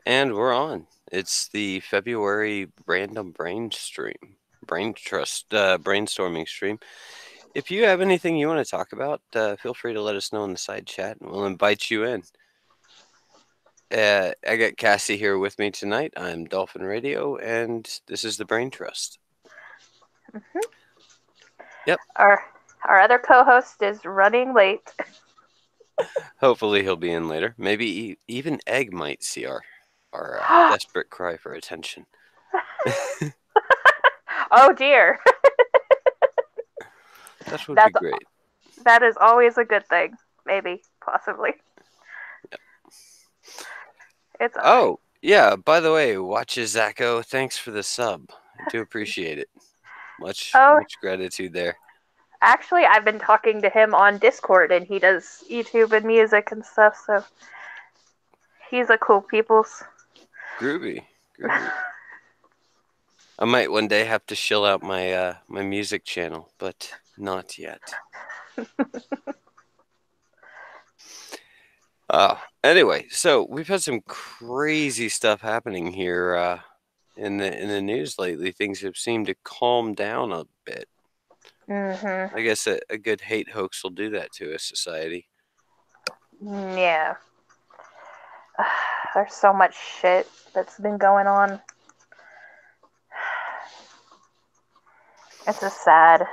And we're on. It's the February random brainstorming stream. If you have anything you want to talk about, feel free to let us know in the side chat, and we'll invite you in. I got Cassie here with me tonight. I'm Dolphin Radio, and this is the Brain Trust. Mm-hmm. Yep. Our other co-host is running late. Hopefully he'll be in later. Maybe even Egg might see our desperate cry for attention. Oh dear. That would be great. That is always a good thing. Maybe, possibly. Yep. It's all right. Yeah, by the way, Watches Zacho, thanks for the sub. I do appreciate it. Much gratitude there. Actually, I've been talking to him on Discord, and he does YouTube and music and stuff, so he's a cool peoples. Groovy. I might one day have to shill out my my music channel, but not yet. Anyway, so we've had some crazy stuff happening here in the news lately. Things have seemed to calm down a bit. Mm-hmm. I guess a good hate hoax will do that to a society. Yeah. There's so much shit that's been going on. It's just sad.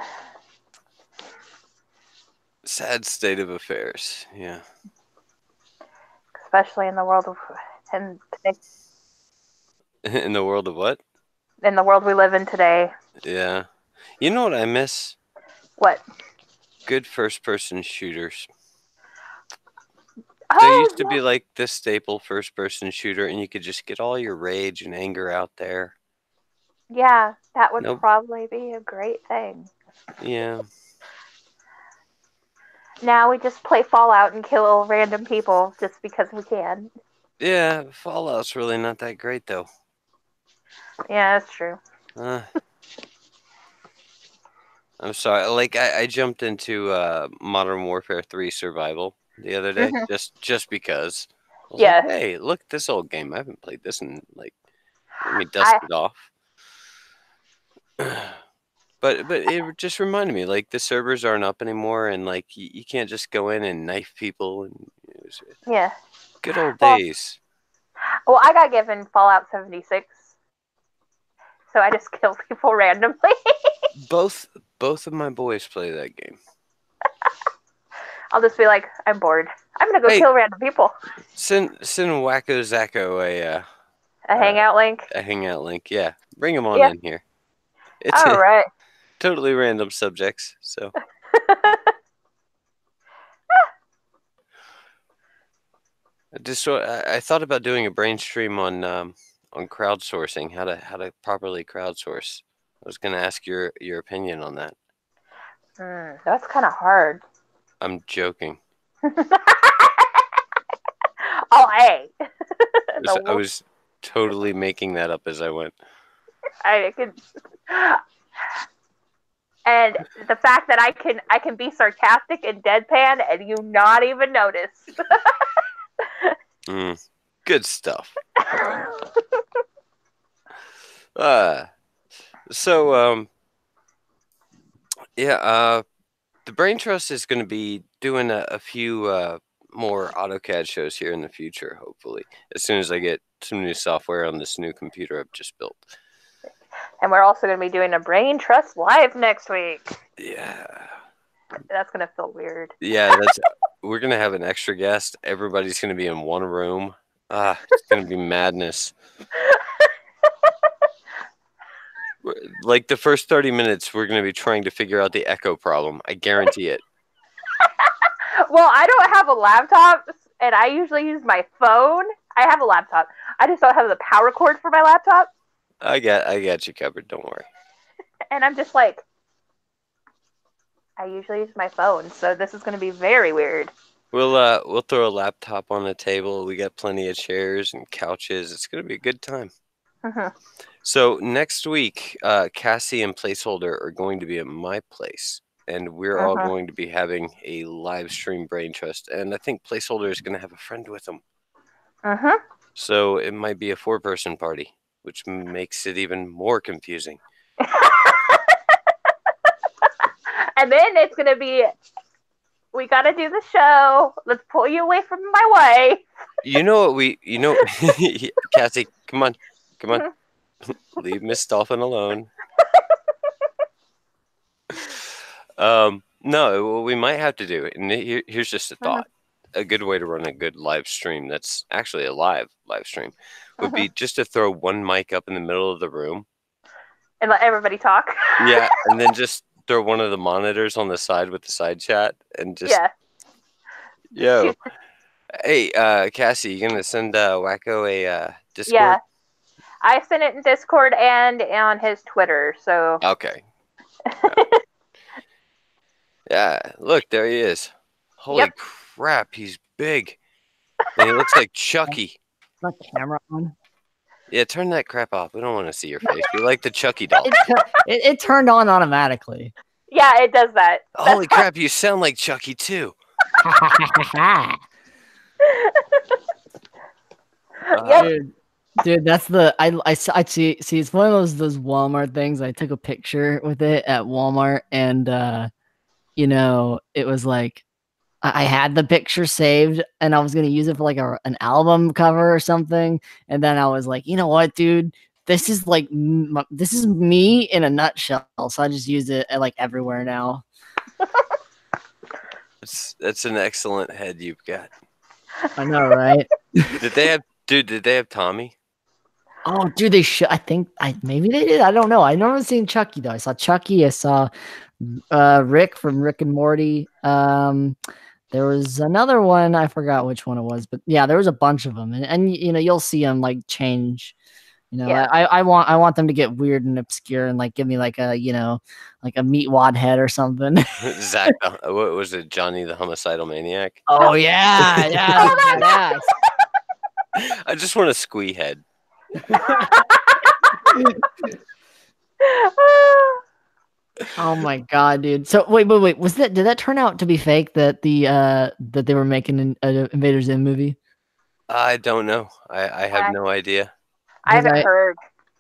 Sad state of affairs, yeah. Especially in the world of In the world of what? In the world we live in today. Yeah. You know what I miss? What? Good first-person shooters. Oh, There used to be like this staple first-person shooter, and you could just get all your rage and anger out there. Yeah, that would probably be a great thing. Yeah. Now we just play Fallout and kill random people just because we can. Yeah, Fallout's really not that great, though. Yeah, that's true. I'm sorry. Like, I jumped into Modern Warfare 3 Survival the other day, just because. I was like, hey, look at this old game. I haven't played this in, like, let me dust it off. But it just reminded me, like, the servers aren't up anymore, and, like, you can't just go in and knife people. And yeah. Good old days. Well, I got given Fallout 76, so I just kill people randomly. Both of my boys play that game. I'll just be like, I'm bored. I'm gonna go kill random people. Send Wacko Zacko a hangout link. A hangout link, yeah. Bring them on in here. It's all right. Totally random subjects, so. I thought about doing a brain stream on crowdsourcing, how to properly crowdsource. I was going to ask your opinion on that. That's kind of hard. I'm joking. Oh, hey. I was totally making that up as I went. I could. And the fact that I can be sarcastic and deadpan and you not even notice. Good stuff. The Brain Trust is going to be doing a few more AutoCAD shows here in the future, hopefully, as soon as I get some new software on this new computer I've just built. And we're also going to be doing a Brain Trust Live next week. Yeah. That's going to feel weird. Yeah, we're going to have an extra guest. Everybody's going to be in one room. It's going to be madness. Like the first 30 minutes, we're going to be trying to figure out the echo problem. I guarantee it. Well, I don't have a laptop, and I usually use my phone. I have a laptop. I just don't have the power cord for my laptop. I got you covered. Don't worry. And I'm just like, I usually use my phone, so this is going to be very weird. We'll throw a laptop on the table. We got plenty of chairs and couches. It's going to be a good time. So next week, Cassie and Placeholder are going to be at my place, and we're all going to be having a live stream Brain Trust. And I think Placeholder is going to have a friend with him. So it might be a 4-person party, which makes it even more confusing. And then it's gonna be, we gotta do the show. Let's pull you away from my wife. You know what Cassie, come on. Leave Miss Dolphin alone. No, what we might have to do, and here's just a thought. A good way to run a good live stream that's actually a live stream would be just to throw one mic up in the middle of the room and let everybody talk. Yeah, and then just throw one of the monitors on the side with the side chat and just yo. Hey, Cassie, you gonna send Wacko a Discord? Yeah, I sent it in Discord and on his Twitter. So okay. Yeah, look, there he is. Holy crap, he's big. And he looks like Chucky. Is that camera on? Yeah, turn that crap off. We don't want to see your face. We like the Chucky doll. It turned on automatically. Yeah, it does that. Holy crap, you sound like Chucky too. Dude, that's the I see. It's one of those Walmart things. I took a picture with it at Walmart, and you know, it was like I had the picture saved, and I was gonna use it for like an album cover or something. And then I was like, you know what, dude, this is like this is me in a nutshell. So I just use it like everywhere now. That's an excellent head you've got. I know, right? Did they have Tommy? Oh, dude, they should. I think maybe they did. I don't know. I never seen Chucky though. I saw Chucky. I saw Rick from Rick and Morty. There was another one. I forgot which one it was, but yeah, there was a bunch of them, and you know, you'll see them like change. You know, I want them to get weird and obscure and like give me like a, you know, like a meatwad head or something. Zach, what was it? Johnny the homicidal maniac? Oh yeah, yeah. I just want a squee head. Oh my god, dude! So wait, did that turn out to be fake? That that they were making an Invader Zim movie? I don't know. I have no idea. I haven't heard.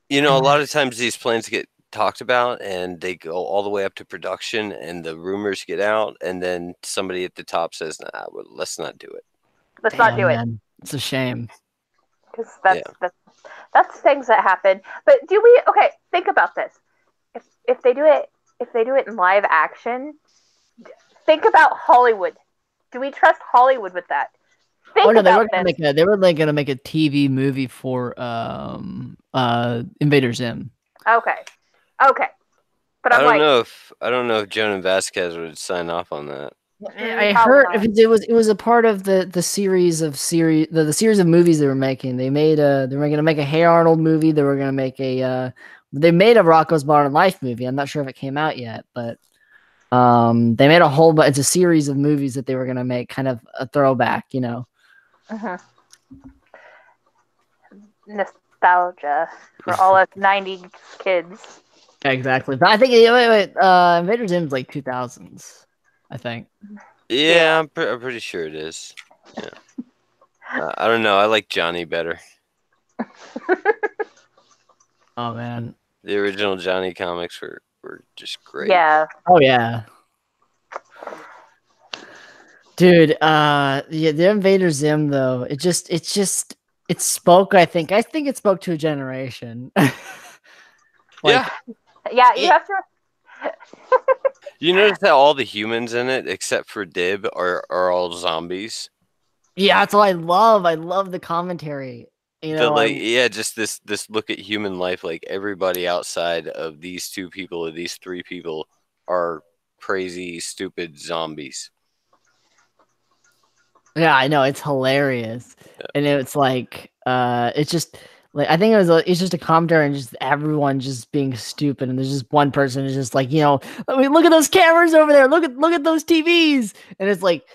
You know, a lot of times these plans get talked about and they go all the way up to production, and the rumors get out, and then somebody at the top says, "Nah, well, let's not do it." Let's not do it. It's a shame. Because that's things that happen. But think about this. If they do it in live action, think about Hollywood. Do we trust Hollywood with that? They were gonna make a TV movie for Invader Zim. Okay. But I don't know if Joan and Vasquez would sign off on that. I heard it was a part of the series of movies they were making. They were gonna make a Hey Arnold movie. They were gonna make they made a Rocko's Modern Life movie. I'm not sure if it came out yet, but they made a whole bunch. It's a series of movies that they were gonna make, kind of a throwback, you know. Nostalgia for all us '90s kids. Exactly, but I think Invader Zim's like 2000s. I think. Yeah, I'm pretty sure it is. Yeah. I don't know. I like Johnny better. Oh man, the original Johnny comics were just great. Yeah. Oh yeah. Dude, the Invader Zim though, it spoke. I think it spoke to a generation. Yeah, you have to. You notice that all the humans in it, except for Dib, are all zombies. Yeah, that's what I love. I love the commentary. You know, just this look at human life. Like everybody outside of these two people or these three people are crazy, stupid zombies. Yeah, I know, it's hilarious, and it's like, it's just like I think it's just a commentary and just everyone just being stupid, and there's just one person who's just like, you know, I mean, look at those cameras over there, look at those TVs, and it's like,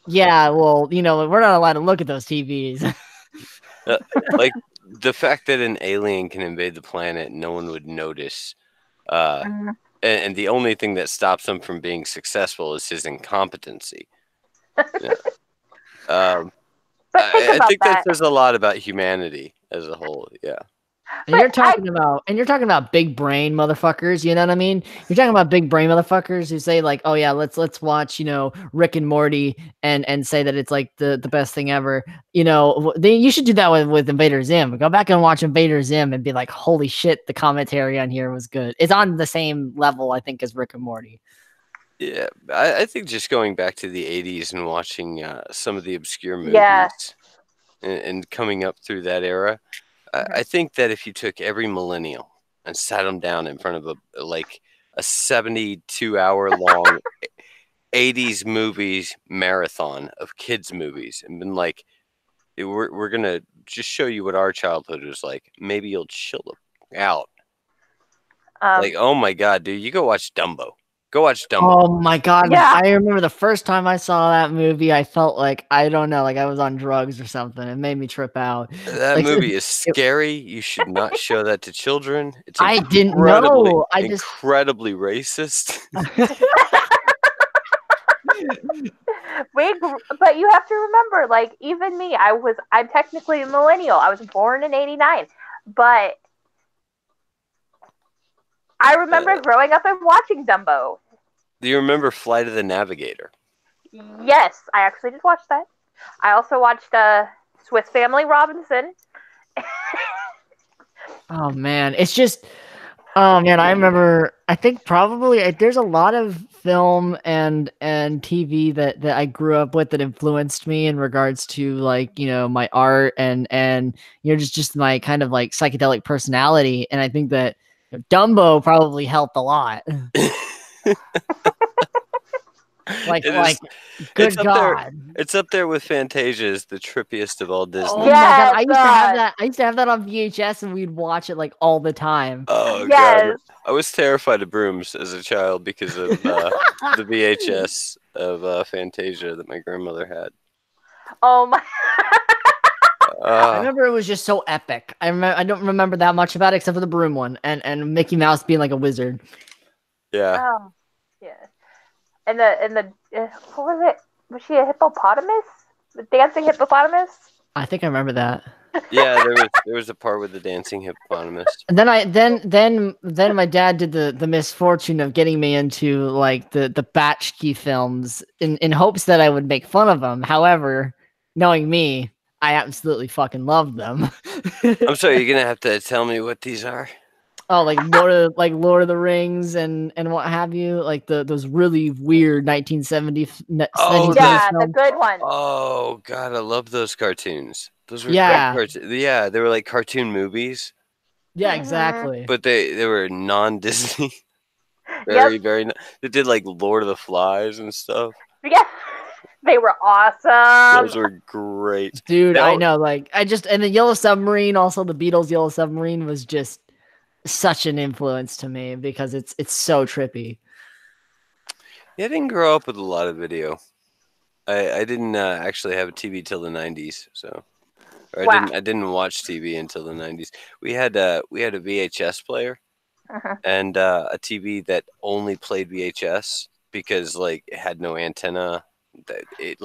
yeah, well, you know, we're not allowed to look at those TVs. Like the fact that an alien can invade the planet, no one would notice, and the only thing that stops him from being successful is his incompetency. Yeah. But I think that says a lot about humanity as a whole. Yeah. And you're talking about big brain motherfuckers, you know what I mean? You're talking about big brain motherfuckers who say like, "Oh yeah, let's watch, Rick and Morty and say that it's like the best thing ever." You should do that with Invader Zim. Go back and watch Invader Zim and be like, "Holy shit, the commentary on here was good." It's on the same level, I think, as Rick and Morty. Yeah, I think just going back to the 80s and watching some of the obscure movies and coming up through that era, I think that if you took every millennial and sat them down in front of a 72-hour long 80s movies marathon of kids movies and been like, we're going to just show you what our childhood was like, maybe you'll chill out. Like, oh my God, dude, you go watch Dumbo. Go watch Dumbo. Oh my God. Yeah. I remember the first time I saw that movie, I felt like, I don't know, like I was on drugs or something. It made me trip out. That movie is scary. You should not show that to children. It's I didn't know. Incredibly racist. But you have to remember, like, even me, I'm technically a millennial. I was born in 89. But I remember growing up and watching Dumbo. Do you remember Flight of the Navigator? Yes, I actually did watch that. I also watched Swiss Family Robinson. Oh man, it's just, oh man, I remember. I think probably there's a lot of film and TV that I grew up with that influenced me in regards to like my art and just my kind of like psychedelic personality, and I think that Dumbo probably helped a lot. Good God. It's up there with Fantasia as the trippiest of all Disney. Oh my God. I used to have that on VHS and we'd watch it like all the time. Oh God. I was terrified of brooms as a child because of the VHS of Fantasia that my grandmother had. Oh my. I remember it was just so epic. I don't remember that much about it except for the broom one and Mickey Mouse being like a wizard. Yeah. Oh, yeah. And the what was it? Was she a hippopotamus? The dancing hippopotamus? I think I remember that. Yeah, there was a part with the dancing hippopotamus. And then my dad did the misfortune of getting me into like the Batchkey films in hopes that I would make fun of them. However, knowing me, I absolutely fucking loved them. I'm sorry, you're gonna have to tell me what these are. Oh, like Lord of the Rings and what have you, like those really weird 1970. Oh, yeah, the good ones. Oh God, I love those cartoons. Those were yeah, they were like cartoon movies. Yeah, exactly. But they were non-Disney. Very. They did like Lord of the Flies and stuff. Yeah. They were awesome. Those were great. Dude, I know. Like, and the Yellow Submarine, also the Beatles' Yellow Submarine was just such an influence to me because it's so trippy. Yeah, I didn't grow up with a lot of video. I didn't actually have a TV till the 90s, so I didn't watch TV until the 90s. We had a VHS player and a TV that only played VHS because like it had no antenna. It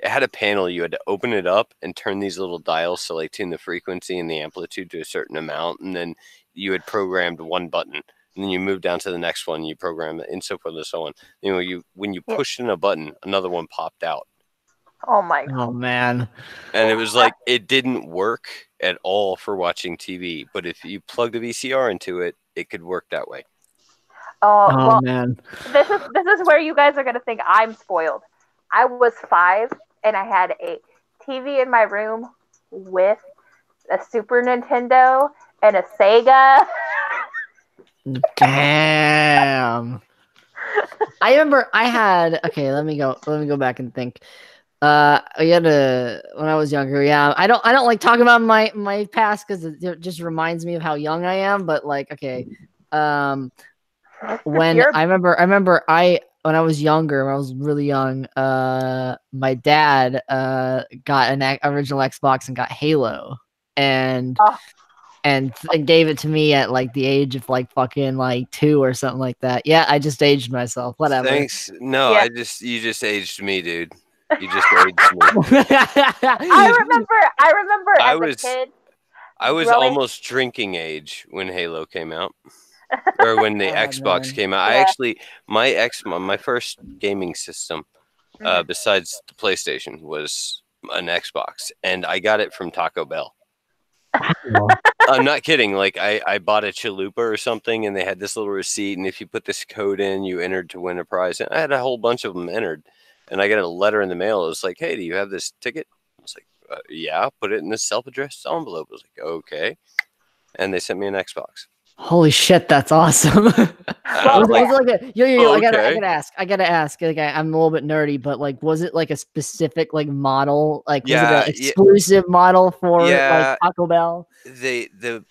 had a panel. You had to open it up and turn these little dials to like tune the frequency and the amplitude to a certain amount, and then you had programmed one button, and then you moved down to the next one. You program it, and so forth and so on. When you pushed in a button, another one popped out. Oh my God. Oh man! And it was like it didn't work at all for watching TV, but if you plugged a VCR into it, it could work that way. Oh well, man! This is where you guys are gonna think I'm spoiled. I was 5 and I had a TV in my room with a Super Nintendo and a Sega. Damn. I remember I had, okay, let me go back and think. When I was younger, yeah. I don't like talking about my past because it just reminds me of how young I am, but like, okay. When I was younger, when I was really young, my dad got an original Xbox and got Halo, and gave it to me at like the age of like fucking like 2 or something like that. Yeah, I just aged myself. Whatever. Thanks. No, yeah. You just aged me, dude. You just aged me. I remember as a kid. I was almost drinking age when Halo came out. Or when the Xbox came out. I actually my first gaming system besides the PlayStation was an Xbox, and I got it from Taco Bell. I'm not kidding. Like I bought a chalupa or something, and they had this little receipt, and if you put this code in, you entered to win a prize. And I had a whole bunch of them entered, and I got a letter in the mail. It was like, "Hey, do you have this ticket?" I was like, "Yeah." Put it in this self-addressed envelope. I was like, "Okay," and they sent me an Xbox. Holy shit, that's awesome! Was it like a, I gotta ask. Like, I'm a little bit nerdy, but like, was it like a specific like model? Like, was it an exclusive model for like Taco Bell? The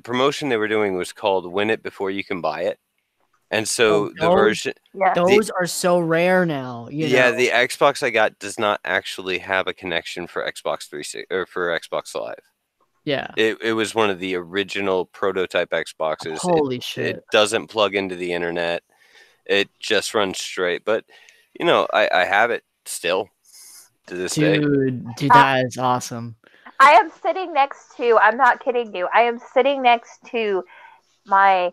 promotion they were doing was called "Win It Before You Can Buy It," and so the version those are so rare now. You know? The Xbox I got does not actually have a connection for Xbox 360 or for Xbox Live. Yeah, it was one of the original prototype Xboxes. Holy shit! It doesn't plug into the internet. It just runs straight. But you know, I have it still to this day. Dude, that is awesome. I am sitting next to. I'm not kidding you. I am sitting next to my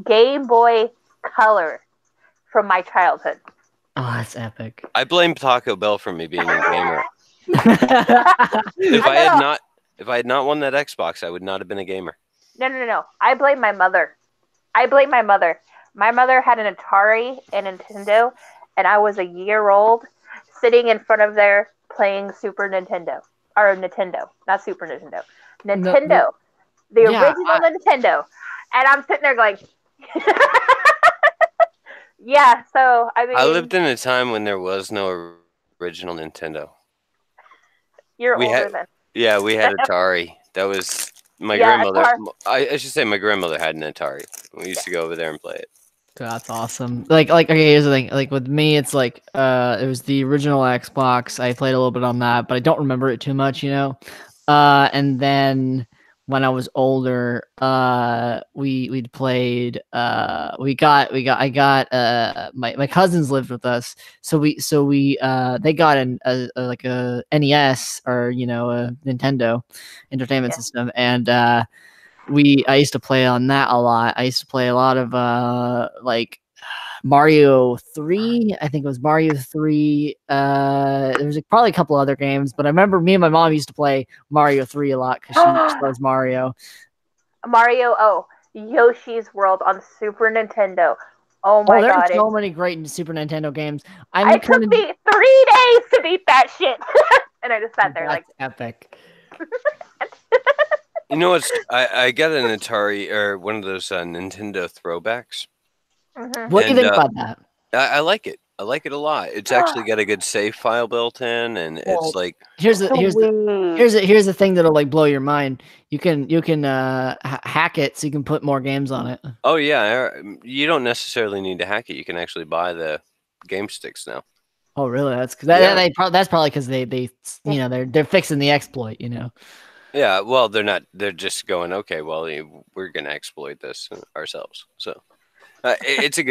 Game Boy Color from my childhood. Oh, that's epic. I blame Taco Bell for me being a gamer. If I had not won that Xbox, I would not have been a gamer. No. I blame my mother. My mother had an Atari and Nintendo, and I was a year old sitting in front of there playing Super Nintendo. Or Nintendo, not Super Nintendo. Nintendo. The original Nintendo. And I'm sitting there going... Yeah, so, I mean... I lived in a time when there was no original Nintendo. You're older then. Yeah, we had Atari. That was my grandmother. I should say my grandmother had an Atari. We used to go over there and play it. That's awesome. Like okay, here's the thing. Like with me, it's like it was the original Xbox. I played a little bit on that, but I don't remember it too much, you know. And then when I was older, we'd played. My cousins lived with us, so we they got like a NES or you know a Nintendo Entertainment System, and I used to play on that a lot. I used to play a lot of like Mario 3. I think it was Mario 3. There was probably a couple other games, but I remember me and my mom used to play Mario 3 a lot because she just loves Mario. Yoshi's World on Super Nintendo. Oh my god. There's so many great Super Nintendo games. It took me 3 days to beat that shit. And I just sat there like epic. You know what's? I got an Atari or one of those Nintendo throwbacks. Mm-hmm. What do you think about that? I like it. I like it a lot. It's actually got a good save file built in, and it's like here's the thing that'll like blow your mind. You can hack it so you can put more games on it. Oh yeah, you don't necessarily need to hack it. You can actually buy the game sticks now. Oh really? That's that's probably because they you know they're fixing the exploit. You know. Yeah, well, they're not. They're just going, okay, well, we're gonna exploit this ourselves. So it's a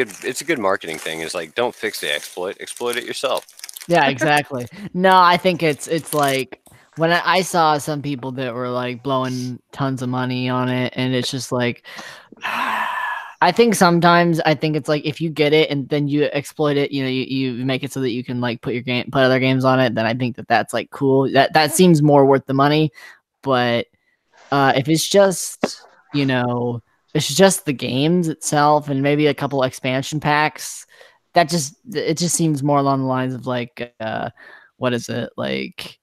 good marketing thing. It's like, don't fix the exploit it yourself. Yeah, exactly. No, I think it's like when I saw some people that were like blowing tons of money on it, and it's just like, I think sometimes it's like if you get it and then you exploit it, you know, you make it so that you can like put other games on it. Then I think that's like cool. That seems more worth the money. But if it's just, you know, it's just the games itself and maybe a couple expansion packs, it just seems more along the lines of like, what is it? Like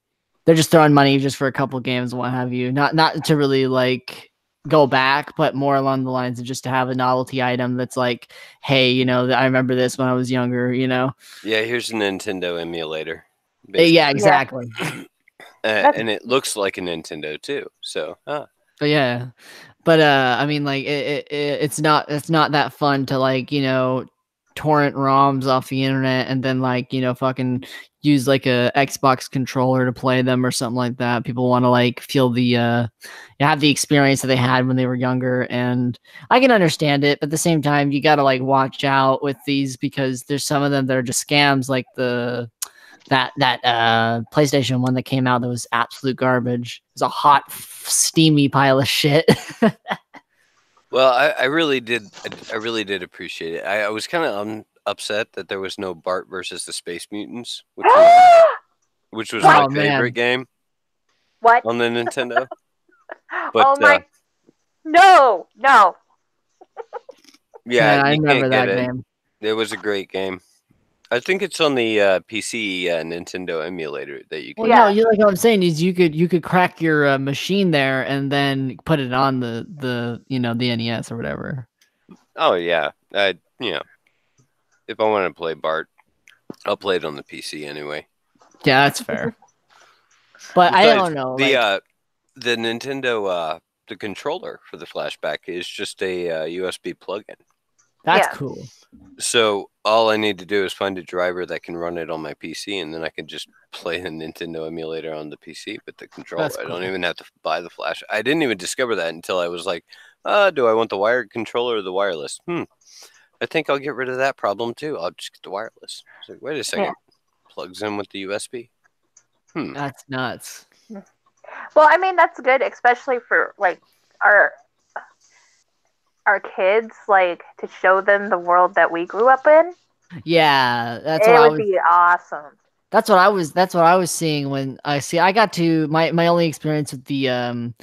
they're just throwing money just for a couple games and what have you. Not to really like go back, but more along the lines of just to have a novelty item that's like, hey, you know, I remember this when I was younger, you know? Yeah, here's a Nintendo emulator. Basically. Yeah, exactly. And it looks like a Nintendo too. So, But yeah, but I mean, like it's not that fun to like you know torrent ROMs off the internet and then like, you know, fucking use like a Xbox controller to play them or something like that. People want to like feel the have the experience that they had when they were younger, and I can understand it, but at the same time you got to like watch out with these because there's some of them that are just scams, like that PlayStation one that came out that was absolute garbage. It was a hot steamy pile of shit. Well, I really did appreciate it. I was kind of upset that there was no Bart versus the Space Mutants, which was my favorite game. What? On the Nintendo. But, oh my! No. Yeah, I you remember can't that get it. game. It was a great game. I think it's on the PC Nintendo emulator that you can. Well, no, like what I'm saying is you could crack your machine there and then put it on the you know the NES or whatever. Oh yeah, you know, if I want to play Bart, I'll play it on the PC anyway. Yeah, that's fair. But besides, I don't know. The Nintendo the controller for the flashback is just a USB plug-in. That's cool. So all I need to do is find a driver that can run it on my PC, and then I can just play the Nintendo emulator on the PC with the controller. I don't even have to buy the flash. I didn't even discover that until I was like, do I want the wired controller or the wireless? I think I'll get rid of that problem too. I'll just get the wireless. It's like, wait a second. Plugs in with the USB. That's nuts. Well, I mean, that's good, especially for like our kids, like to show them the world that we grew up in. Yeah, it would be awesome. That's what I was seeing when I got to my only experience with the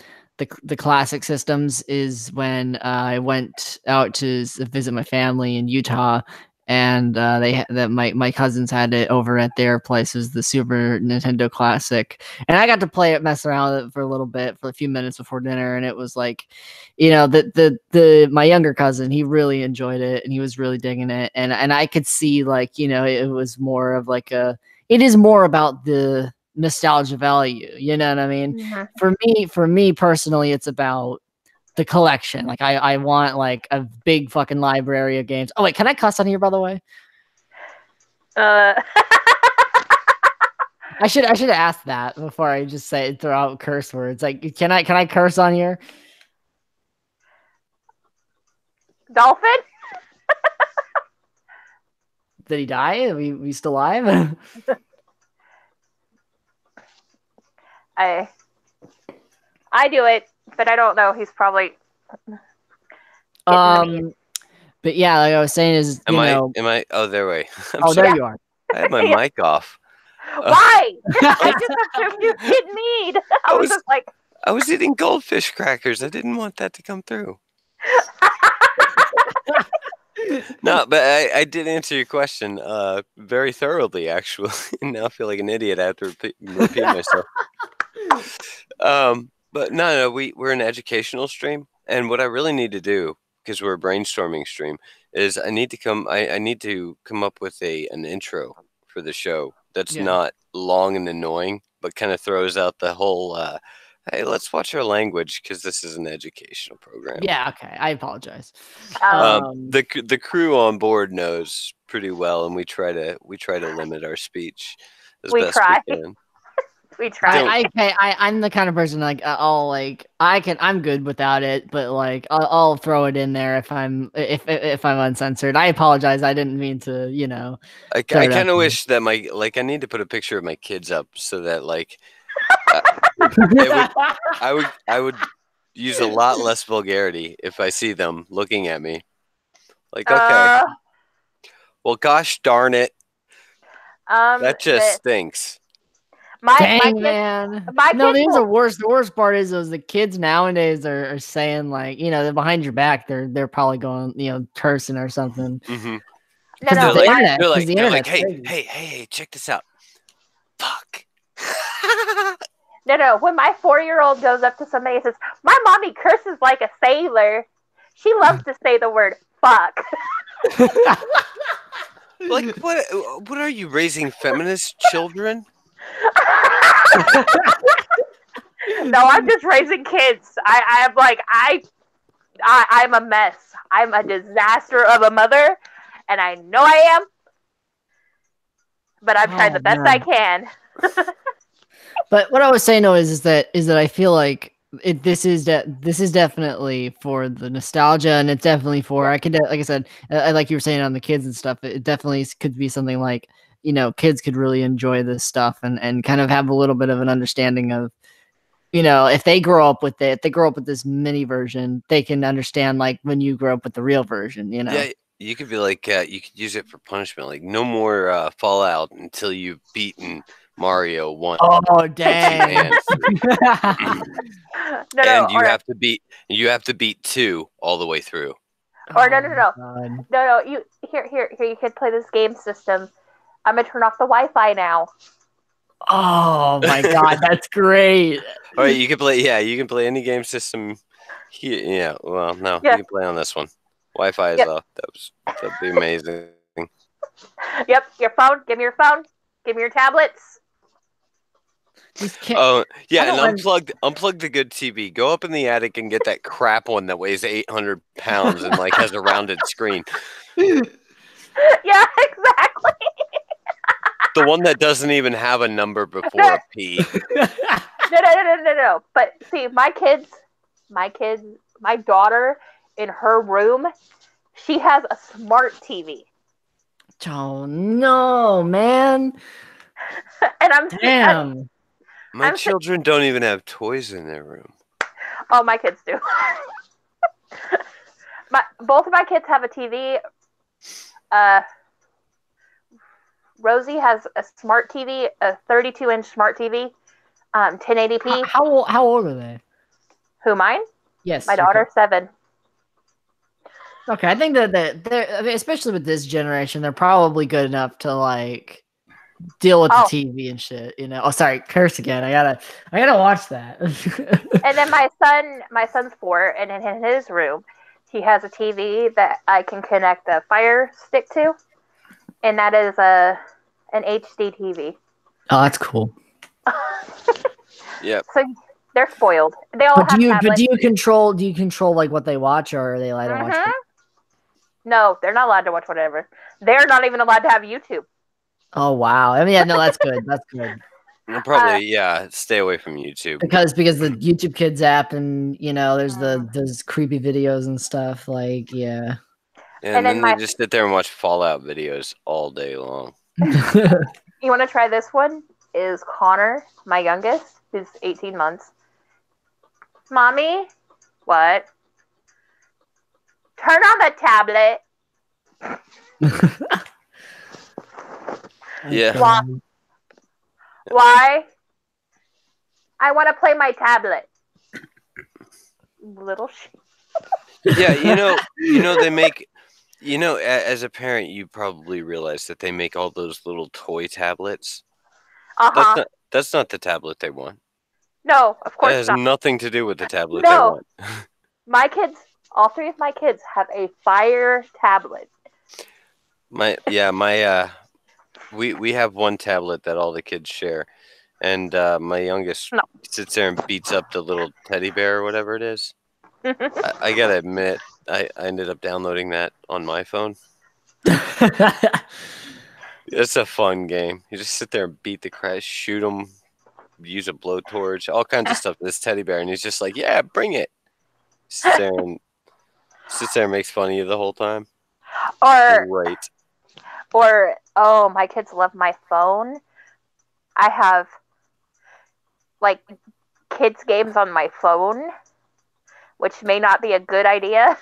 classic systems is when I went out to visit my family in Utah, and my cousins had it over at their place. It was the Super Nintendo Classic, and I got to play it, mess around with it for a little bit, for a few minutes before dinner, and it was like, you know, my younger cousin, he really enjoyed it and he was really digging it, and I could see, like, you know, it was more of like it is more about the nostalgia value, you know what I mean? Mm-hmm. For me personally, it's about the collection. Like I want like a big fucking library of games. Oh wait, can I cuss on here, by the way? I should have asked that before I just throw out curse words. Like, can I curse on here? Dolphin? Did he die? Are we still alive? I do it, but I don't know. He's probably. But yeah, like I was saying, is am I? Oh, there way. There you are. I had my mic off. Why? I just assumed you didn't need. I was just like. I was eating goldfish crackers. I didn't want that to come through. No, but I did answer your question very thoroughly, actually. Now I feel like an idiot. I have to repeat myself. But no, we're an educational stream, and what I really need to do, because we're a brainstorming stream, is I need to come up with an intro for the show that's not long and annoying, but kind of throws out the whole hey, let's watch our language, because this is an educational program. Yeah, okay. I apologize. The crew on board knows pretty well, and we try to limit our speech as best we can. We try. I'm the kind of person like I'm good without it, but like I'll throw it in there if I'm uncensored. I apologize. I didn't mean to, you know. I kind of wish that I need to put a picture of my kids up so that like I would use a lot less vulgarity if I see them looking at me. Like, okay. Well, gosh darn it. That just stinks. Man. The worst part is the kids nowadays are saying, like, you know, they're behind your back. They're probably going, you know, cursing or something. Mm-hmm. They're like, hey, check this out. Fuck. No. When my 4-year-old goes up to somebody and says, "My mommy curses like a sailor," she loves to say the word "fuck." Like, what are you, raising feminist children? No, I'm just raising kids. I'm a mess. I'm a disaster of a mother, and I know I am. But I'm trying the best I can. But what I was saying though is that I feel like this is definitely for the nostalgia, and it's definitely for like I said, like you were saying on the kids and stuff. It definitely could be something like, kids could really enjoy this stuff and kind of have a little bit of an understanding of, if they grow up with it, if they grow up with this mini version, they can understand like when you grow up with the real version. Yeah, you could be like, you could use it for punishment, like no more Fallout until you've beaten Mario 1. Oh dang! And you have to beat 2 all the way through. Or no. You you can play this game system. I'm gonna turn off the Wi-Fi now. Oh my god, that's great! All right, you can play. Yeah, you can play any game system. Here, yeah. Well, no, you can play on this one. Wi-Fi is off. That'd be amazing. Yep, your phone. Give me your phone. Give me your tablets. Oh yeah, and unplug the good TV. Go up in the attic and get that crap one that weighs 800 pounds and like has a rounded screen. Yeah, exactly. The one that doesn't even have a number before a P. No. But see, my daughter in her room, she has a smart TV. Oh no, man! And damn. My children don't even have toys in their room. Oh, my kids do. Both of my kids have a TV. Rosie has a smart TV, a 32-inch smart TV, 1080p. How old are they? Who, mine? Yes. My daughter, 7. Okay, I think that they're, especially with this generation, they're probably good enough to like deal with the TV and shit. Oh, sorry, curse again. I gotta watch that. And then my son's 4, and in his room, he has a TV that I can connect a Fire Stick to, and that is an HD TV. Oh, that's cool. Yep. So they're spoiled. They all have tablets. But do you control like what they watch, or are they allowed to watch it? No, they're not allowed to watch whatever. They're not even allowed to have YouTube. Oh wow! I mean, yeah, no, that's good. That's good. Probably, stay away from YouTube because the YouTube Kids app, and there's those creepy videos and stuff. Like, yeah. And then they just sit there and watch Fallout videos all day long. You want to try this one? Is Connor, my youngest, who's 18 months. Mommy, what? Turn on the tablet. Yeah. Why? I want to play my tablet. Little shit. Yeah, they make, as a parent, you probably realize that they make all those little toy tablets. Uh-huh. That's not the tablet they want. No, of course not. It has nothing to do with the tablet they want. My kids, all 3 of my kids have a Fire tablet. We have one tablet that all the kids share, and my youngest sits there and beats up the little teddy bear or whatever it is. I gotta admit, I ended up downloading that on my phone. It's a fun game. You just sit there and beat the crap, shoot them, use a blowtorch, all kinds of stuff. This teddy bear, and he's just like, "Yeah, bring it." Sits there and makes fun of you the whole time. Great. Or my kids love my phone. I have like kids games on my phone, which may not be a good idea.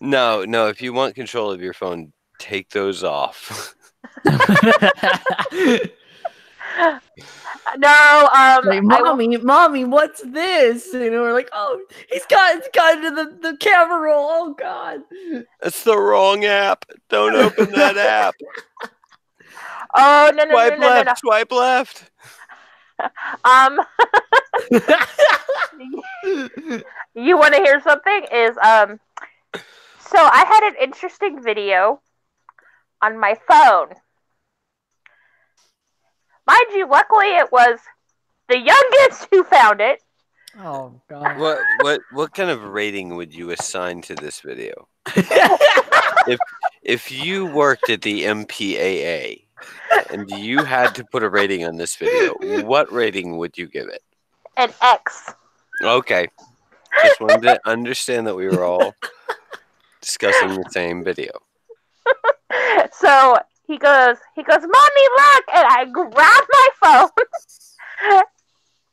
No. If you want control of your phone, take those off. No, like, mommy, what's this? And we're like, oh, it's got into the camera roll. Oh God, it's the wrong app. Don't open that app. Oh no! Swipe left. You want to hear something? So I had an interesting video on my phone. Mind you, luckily it was the youngest who found it. Oh God! What kind of rating would you assign to this video? if you worked at the MPAA and you had to put a rating on this video, what rating would you give it? An X. Okay. Just wanted to understand that we were all discussing the same video. So he goes, Mommy, look! And I grab my phone.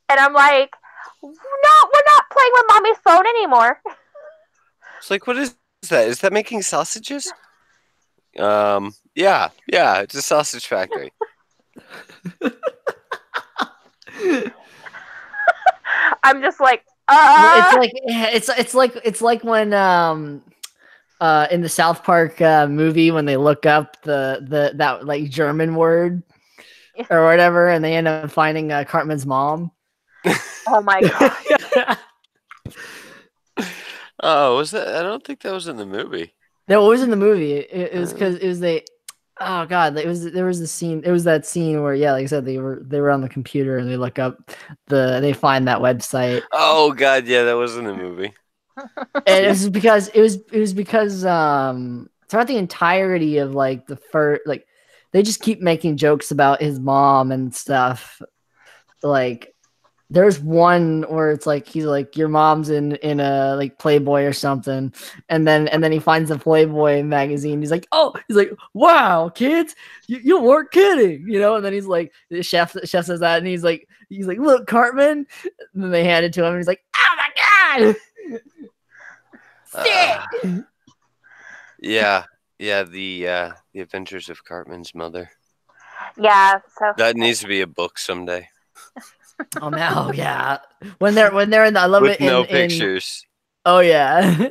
And I'm like, no, we're not playing with Mommy's phone anymore. It's like, what is that? Is that making sausages? Yeah, it's a sausage factory. I'm just like, It's like when in the South Park movie when they look up that like German word or whatever, and they end up finding Cartman's mom. Oh my god! Oh, was that? I don't think that was in the movie. No, it was in the movie. It was because it was they. Oh god, there was the scene. It was that scene where like I said, they were on the computer and they look up they find that website. Oh god, yeah, that was in the movie. And it was because throughout the entirety of like the first, like they just keep making jokes about his mom and stuff. Like there's one where it's like he's like, your mom's in a like Playboy or something, and then he finds the Playboy magazine. He's like, wow, kids, you weren't kidding, And then he's like, the chef says that, and he's like, look, Cartman. And then they hand it to him, and he's like, oh my god. Yeah, the Adventures of Cartman's Mother. Yeah, so that needs to be a book someday. Oh no, yeah. When they're in the, I love with it. No pictures. Oh yeah,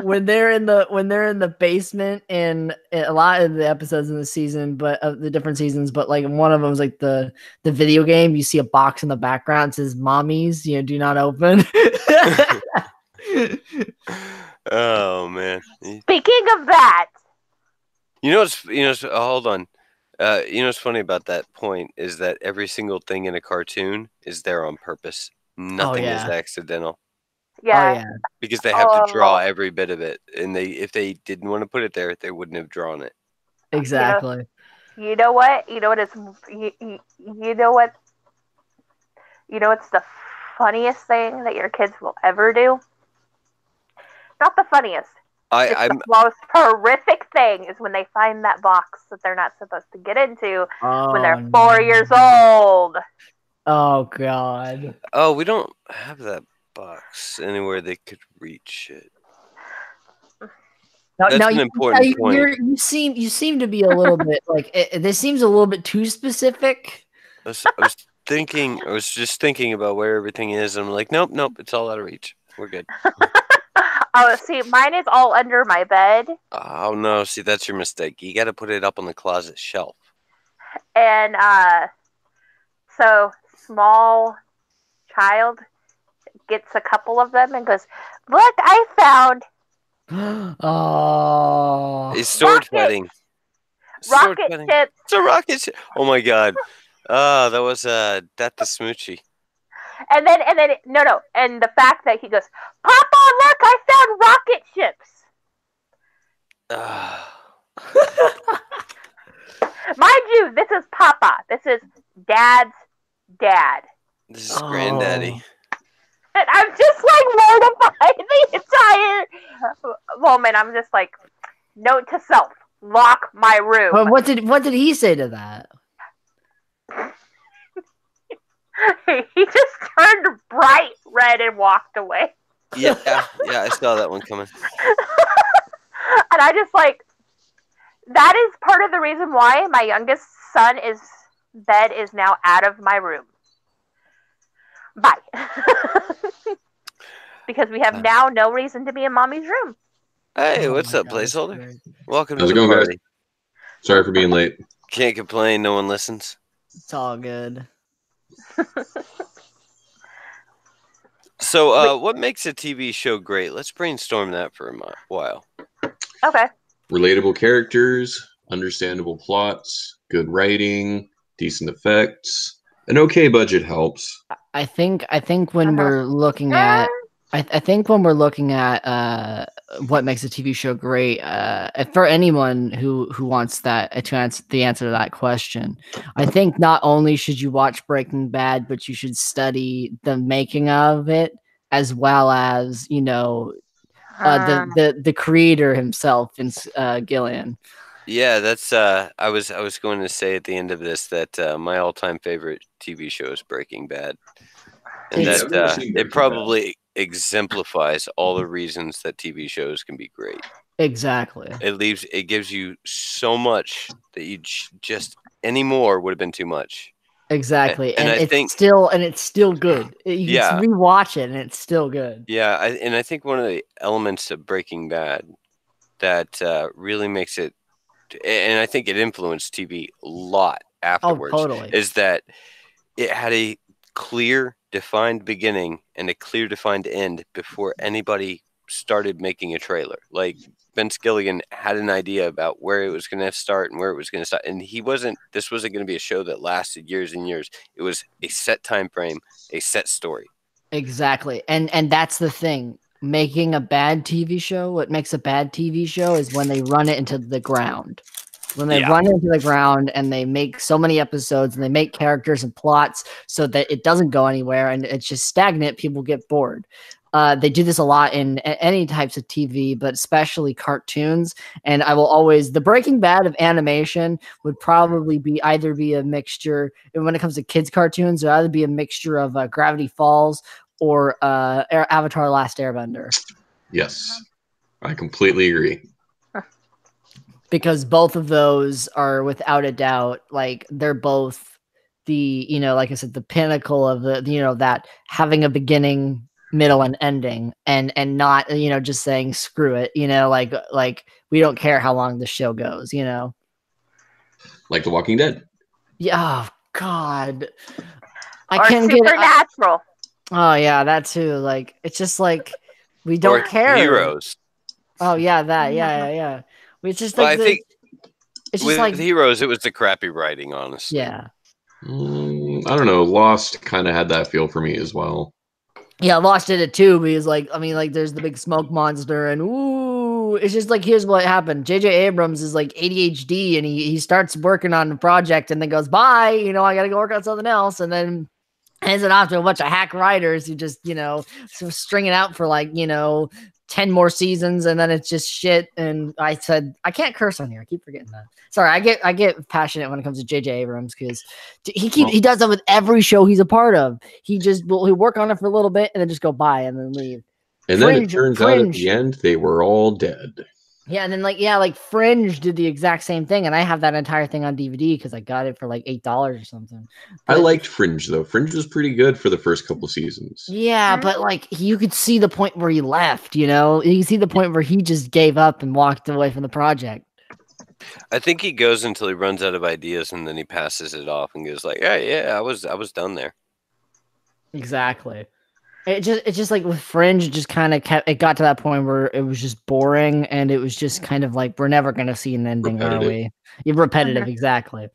when they're in the basement in a lot of the episodes in the season, but the different seasons, but like one of them is like the video game. You see a box in the background, it says "Mommies," do not open. Oh man. Speaking of that, hold on. What's funny about that point is that every single thing in a cartoon is there on purpose. Nothing is accidental. Yeah. Oh, yeah. Because they have to draw every bit of it, and if they didn't want to put it there, they wouldn't have drawn it. Exactly. You know what? You know what is you know what? What's the funniest thing that your kids will ever do? Not the funniest. The most horrific thing is when they find that box that they're not supposed to get into when they're 4 years old. Oh god. Oh, we don't have that box anywhere they could reach it. That's an important point. You seem to be a little bit like this seems a little bit too specific. I was just thinking about where everything is. I'm like, nope, it's all out of reach. We're good. Oh, see, mine is all under my bed. Oh, no. See, that's your mistake. You got to put it up on the closet shelf. And so small child gets a couple of them and goes, look, I found. Oh. It's sword fighting. Rocket ships. It's a rocket ship. Oh, my God. Oh, that was Death to Smoochie. And then no, and the fact that he goes, Papa, look, I found rocket ships. Mind you, this is Papa. This is Dad's dad. This is Granddaddy. And I'm just like mortified the entire moment. I'm just like, note to self, lock my room. But what did he say to that? He just turned bright red and walked away. Yeah, I saw that one coming. And I just like, that is part of the reason why my youngest son's bed is now out of my room. Bye. Because we have now no reason to be in Mommy's room. Hey, what's up, Placeholder? Welcome to the party. Guys? Sorry for being late. Can't complain. No one listens. It's all good. So, what makes a TV show great? Let's brainstorm that for a while. Okay. Relatable characters, understandable plots, good writing, decent effects, an okay budget helps. I think when we're looking at, I think when we're looking at what makes a TV show great. For anyone who wants that to answer the answer to that question, I think not only should you watch Breaking Bad, but you should study the making of it, as well as the creator himself, Vince Gillian. Yeah, that's I was going to say at the end of this that my all-time favorite TV show is Breaking Bad. And that it probably exemplifies all the reasons that TV shows can be great. Exactly. It gives you so much that you just any more would have been too much. Exactly. And it's still good. You can rewatch it and it's still good. Yeah, I think one of the elements of Breaking Bad that really makes it, and I think it influenced TV a lot afterwards, is that it had a clear, defined beginning and a clear, defined end before anybody started making a trailer. Like Vince Gilligan had an idea about where it was going to start and where it was going to start, and this wasn't going to be a show that lasted years and years. It was a set time frame, a set story. Exactly, and that's the thing. Making a bad TV show, what makes a bad TV show is when they run it into the ground. When they run into the ground and they make so many episodes and they make characters and plots so that it doesn't go anywhere and it's just stagnant, people get bored. They do this a lot in any types of TV, but especially cartoons. And I will always, the Breaking Bad of animation would probably either be a mixture, and when it comes to kids cartoons, it would either be a mixture of Gravity Falls or Avatar: Last Airbender. Yes, I completely agree. Because both of those are, without a doubt, like they're both the, like I said, the pinnacle of the, that having a beginning, middle, and ending, and not, just saying screw it, like we don't care how long the show goes, like The Walking Dead. Yeah, oh, God, I can't get Supernatural. Oh yeah, that too. Like it's just like we don't care. Heroes. Oh yeah, that yeah. It's just like I think it's just like Heroes. It was the crappy writing, honestly. Yeah. I don't know. Lost kind of had that feel for me as well. Yeah, Lost did it too. Because there's the big smoke monster, and ooh, it's just like here's what happened. J.J. Abrams is like ADHD, and he starts working on the project, and then goes bye. I got to go work on something else, and then hands it off to a bunch of hack writers who just string it out for 10 more seasons, and then it's just shit. And I said, I can't curse on here. I keep forgetting that. Sorry, I get passionate when it comes to J.J. Abrams because he does that with every show he's a part of. He'll work on it for a little bit and then just go bye and then leave. And then it turns out at the end they were all dead. Yeah, and then Fringe did the exact same thing, and I have that entire thing on DVD because I got it for $8 or something. But I liked Fringe though. Fringe was pretty good for the first couple seasons. Yeah, but you could see the point where he left. You can see the point where he just gave up and walked away from the project. I think he goes until he runs out of ideas, and then he passes it off and goes like, "Yeah, I was done there." Exactly. It's just like with Fringe, it just kind of it got to that point where it was just boring, and it was just kind of like we're never going to see an ending, are we? You're repetitive, exactly.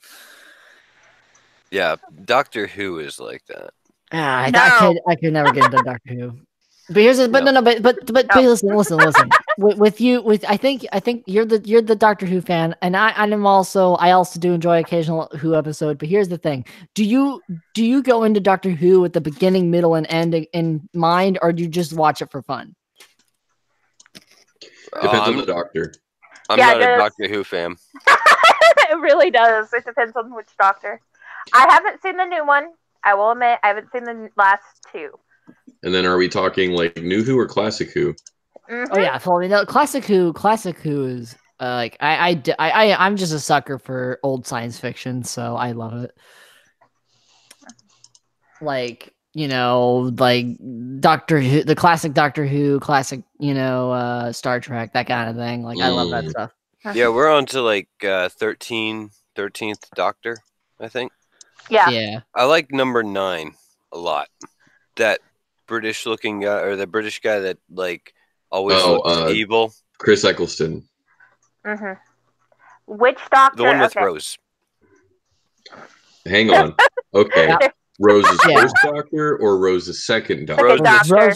Yeah, Doctor Who is like that. I could never get into Doctor Who. But here's but listen. I think you're the Doctor Who fan, and I also do enjoy occasional Who episode. But here's the thing: do you go into Doctor Who with the beginning, middle, and end in mind, or do you just watch it for fun? Depends on the Doctor. I'm not a Doctor Who fan. It really does. It depends on which Doctor. I haven't seen the new one. I will admit, I haven't seen the last two. And then are we talking like new Who or classic Who? Mm-hmm. Oh yeah, classic Who is I'm just a sucker for old science fiction, so I love it. Doctor Who, the classic Doctor Who, classic, Star Trek, that kind of thing. I love that stuff. Yeah, we're on to 13th Doctor, I think. Yeah. I like number 9 a lot. That British looking guy, or the British guy that always looks evil. Chris Eccleston. Mm-hmm. Which Doctor? The one with Rose. Hang on. Okay. Rose's first Doctor or Rose's second Doctor?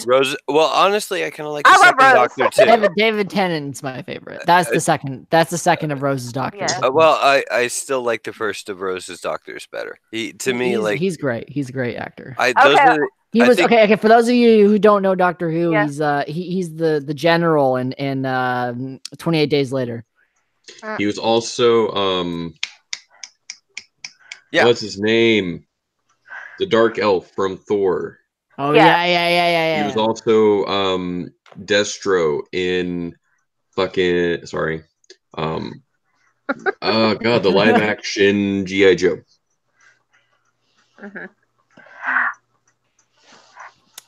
Rose. Well, honestly, I kind of like the second Doctor too. David Tennant's my favorite. That's the second. That's the second of Rose's Doctor. Yeah. Well, I still like the first of Rose's Doctors better. He's great. He's a great actor. He was okay. For those of you who don't know Doctor Who, he's the general in 28 Days Later. He was also what's his name? The Dark Elf from Thor. Oh yeah. He was also Destro in fucking oh god, the live action G.I. Joe. Mm-hmm.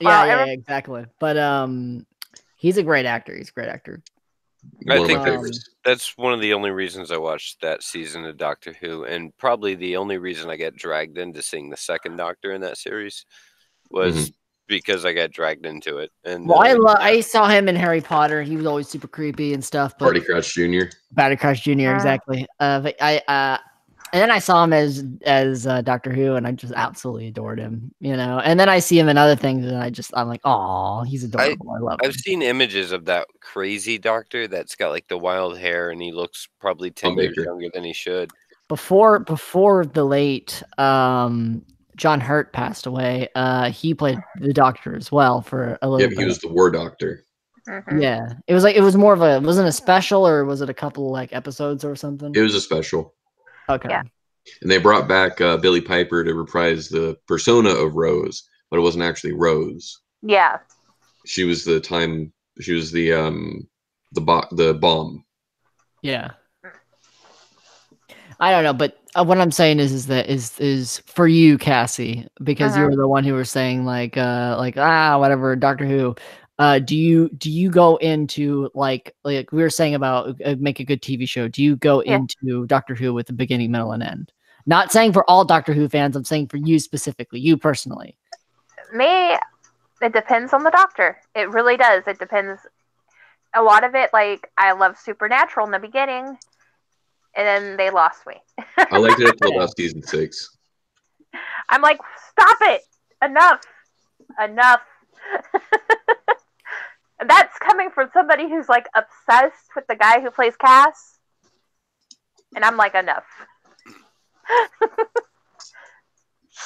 Yeah, exactly. But he's a great actor. He's a great actor. I think that's one of the only reasons I watched that season of Doctor Who, and probably the only reason I got dragged into seeing the second Doctor in that series was because I got dragged into it. And I saw him in Harry Potter. He was always super creepy and stuff. But Barty Crouch Jr. Exactly. But and then I saw him as Doctor Who, and I just absolutely adored him, And then I see him in other things, and I'm like, oh, he's adorable. I love him. I've seen images of that crazy Doctor that's got like the wild hair, and he looks probably 10 years younger than he should. Before the late John Hurt passed away, he played the Doctor as well for a little bit. He was the War Doctor. Yeah, it was more of wasn't a special, or was it a couple like episodes or something? It was a special. Okay. Yeah. And they brought back Billie Piper to reprise the persona of Rose, but it wasn't actually Rose. Yeah. She was the bomb. Yeah. I don't know, but what I'm saying is for you, Cassie, because you were the one who was saying whatever, Doctor Who. Do you go into like we were saying about make a good TV show? Do you go into Doctor Who with a beginning, middle, and end? Not saying for all Doctor Who fans. I'm saying for you specifically, you personally. Me, it depends on the Doctor. It really does. It depends. A lot of it, like I love Supernatural in the beginning, and then they lost me. I liked it until about season 6. I'm like, stop it! Enough. And that's coming from somebody who's like obsessed with the guy who plays Cass. And I'm like, enough.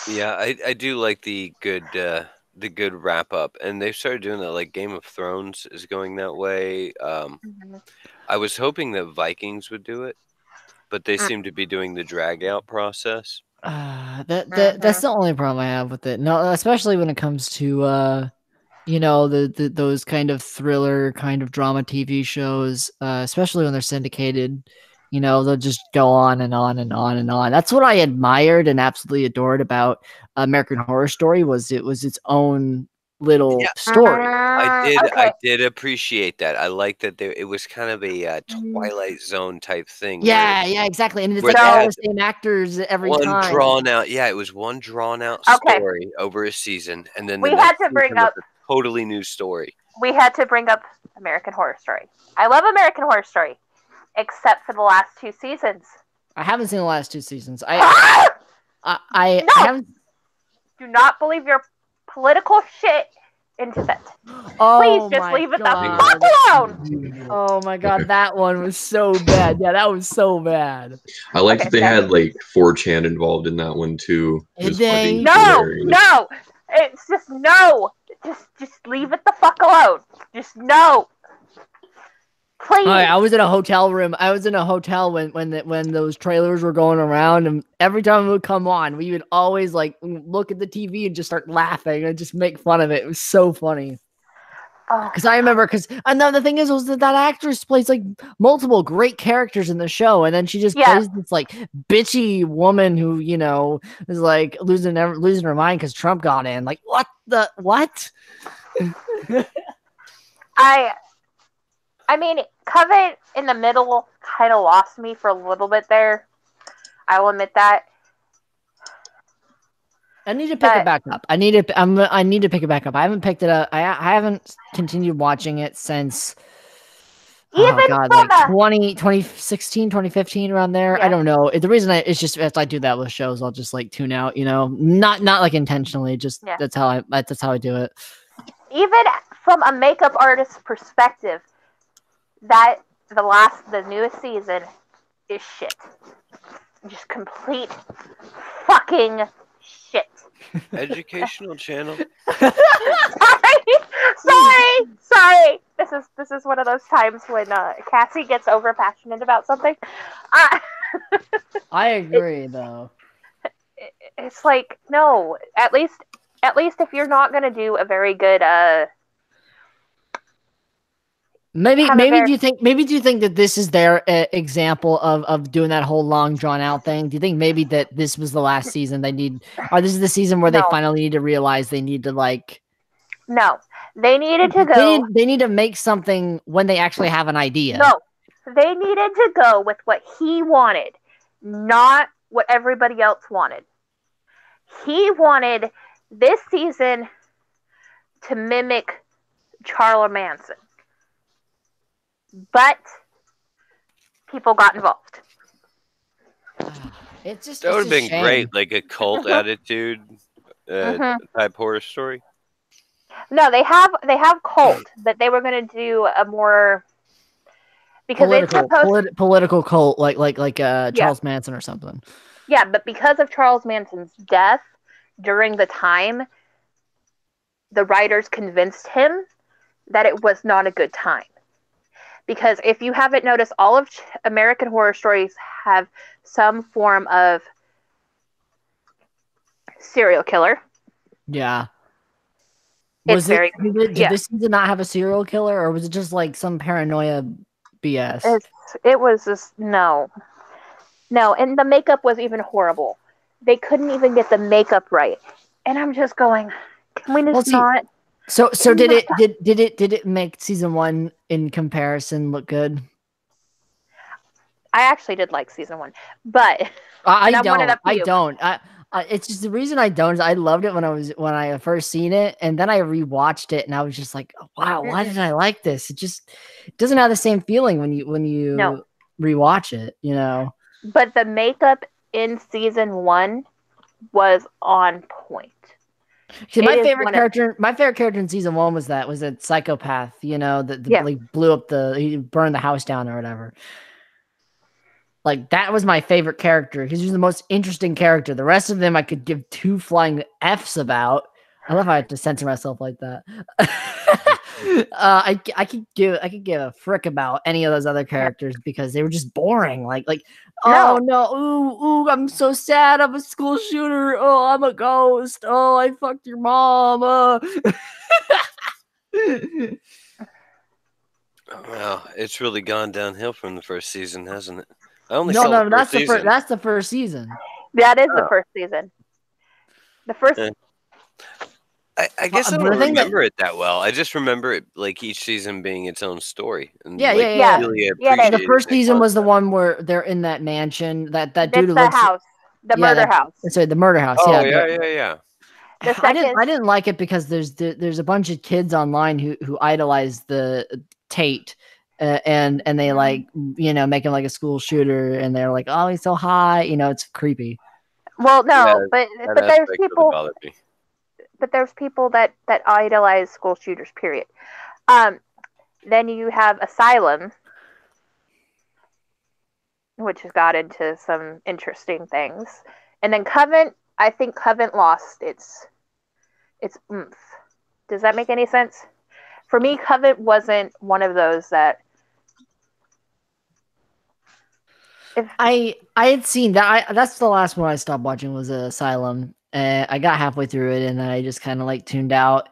Yeah, I do like the good wrap up, and they've started doing that. Like Game of Thrones is going that way. I was hoping that Vikings would do it, but they seem to be doing the drag out process. That's the only problem I have with it. No, especially when it comes to those kind of thriller, kind of drama TV shows, especially when they're syndicated. They'll just go on and on and on and on. That's what I admired and absolutely adored about American Horror Story. Was its own little story. I did appreciate that. I like that it was kind of a Twilight Zone type thing. Yeah, exactly. And it's like all the same actors every time. Drawn out. Yeah, it was one drawn out story over a season, and then we had to bring up a totally new story. We had to bring up American Horror Story. I love American Horror Story, except for the last 2 seasons. I haven't seen the last 2 seasons. I haven't. Do not believe your political shit into that. Please just leave it the fuck alone. Oh my god, that one was so bad. Yeah, that was so bad. I like that they had like 4chan involved in that one too. No, it's just no. Just leave it the fuck alone. Just no. Please. I was in a hotel room. I was in a hotel when those trailers were going around, and every time it would come on, we would always like look at the TV and just start laughing and just make fun of it. It was so funny. Because I remember, and the thing was that actress plays like multiple great characters in the show, and then she just plays this like bitchy woman who is like losing her mind because Trump got in. Like what? I mean, Covet in the middle kind of lost me for a little bit there. I will admit that. I need to pick it back up. I need to pick it back up. I haven't picked it up. I haven't continued watching it since Even God, from like 2016, 2015, around there. Yeah. I don't know. The reason it's just if I do that with shows, I'll just like tune out. Not like intentionally. Just that's how I do it. Even from a makeup artist's perspective, that the newest season is shit. Just complete fucking shit. Educational channel. Sorry. This is one of those times when Cassie gets over passionate about something. I agree, though. It's like, no. At least if you're not gonna do a very good Maybe do you think that this is their example of doing that whole long drawn out thing? Do you think maybe that this was the last season or this is the season where they finally need to realize they need to No, they needed to go. They need to make something when they actually have an idea. No, they needed to go with what he wanted, not what everybody else wanted. He wanted this season to mimic Charles Manson. But people got involved. That would have been great, like a cult attitude type horror story. No, they have cult, but they were going to do a more because political cult like Charles Manson or something. Yeah, but because of Charles Manson's death during the time, the writers convinced him that it was not a good time. Because if you haven't noticed, all of American Horror Stories have some form of serial killer. Yeah. Did this season not have a serial killer, or was it just like some paranoia BS? It was just no, and the makeup was even horrible. They couldn't even get the makeup right, and I'm just going, can we just not? So did it make season 1 in comparison look good? I actually did like season 1, but I don't. It's just the reason I don't is I loved it when I first seen it, and then I rewatched it, and I was just like, oh, wow, why did I like this? It doesn't have the same feeling when you rewatch it, But the makeup in season 1 was on point. See, my favorite character in season 1 was a psychopath, that like he burned the house down or whatever. Like, that was my favorite character because he was the most interesting character. The rest of them I could give 2 flying Fs about. I love how I have to censor myself like that. I could give a frick about any of those other characters because they were just boring. Oh no, ooh, I'm so sad. I'm a school shooter. Oh, I'm a ghost. Oh, I fucked your mom. Well, it's really gone downhill from the first season, hasn't it? That's the first season. That is the first season. The first. I guess I don't remember it that well. I just remember it like each season being its own story. And really the first season was the one where they're in that mansion. That dude the house, the murder house. Sorry, the murder house. Oh yeah. I didn't like it because there's a bunch of kids online who idolize the Tate. And they make him like a school shooter, and they're like, oh, he's so high, it's creepy. Well, no, but there's people. But there's people that idolize school shooters. Period. Then you have Asylum, which has got into some interesting things, and then Coven. I think Coven lost its oomph. Does that make any sense? For me, Coven wasn't one of those that. I had seen that. That's the last one I stopped watching was Asylum. I got halfway through it and then I just kind of tuned out.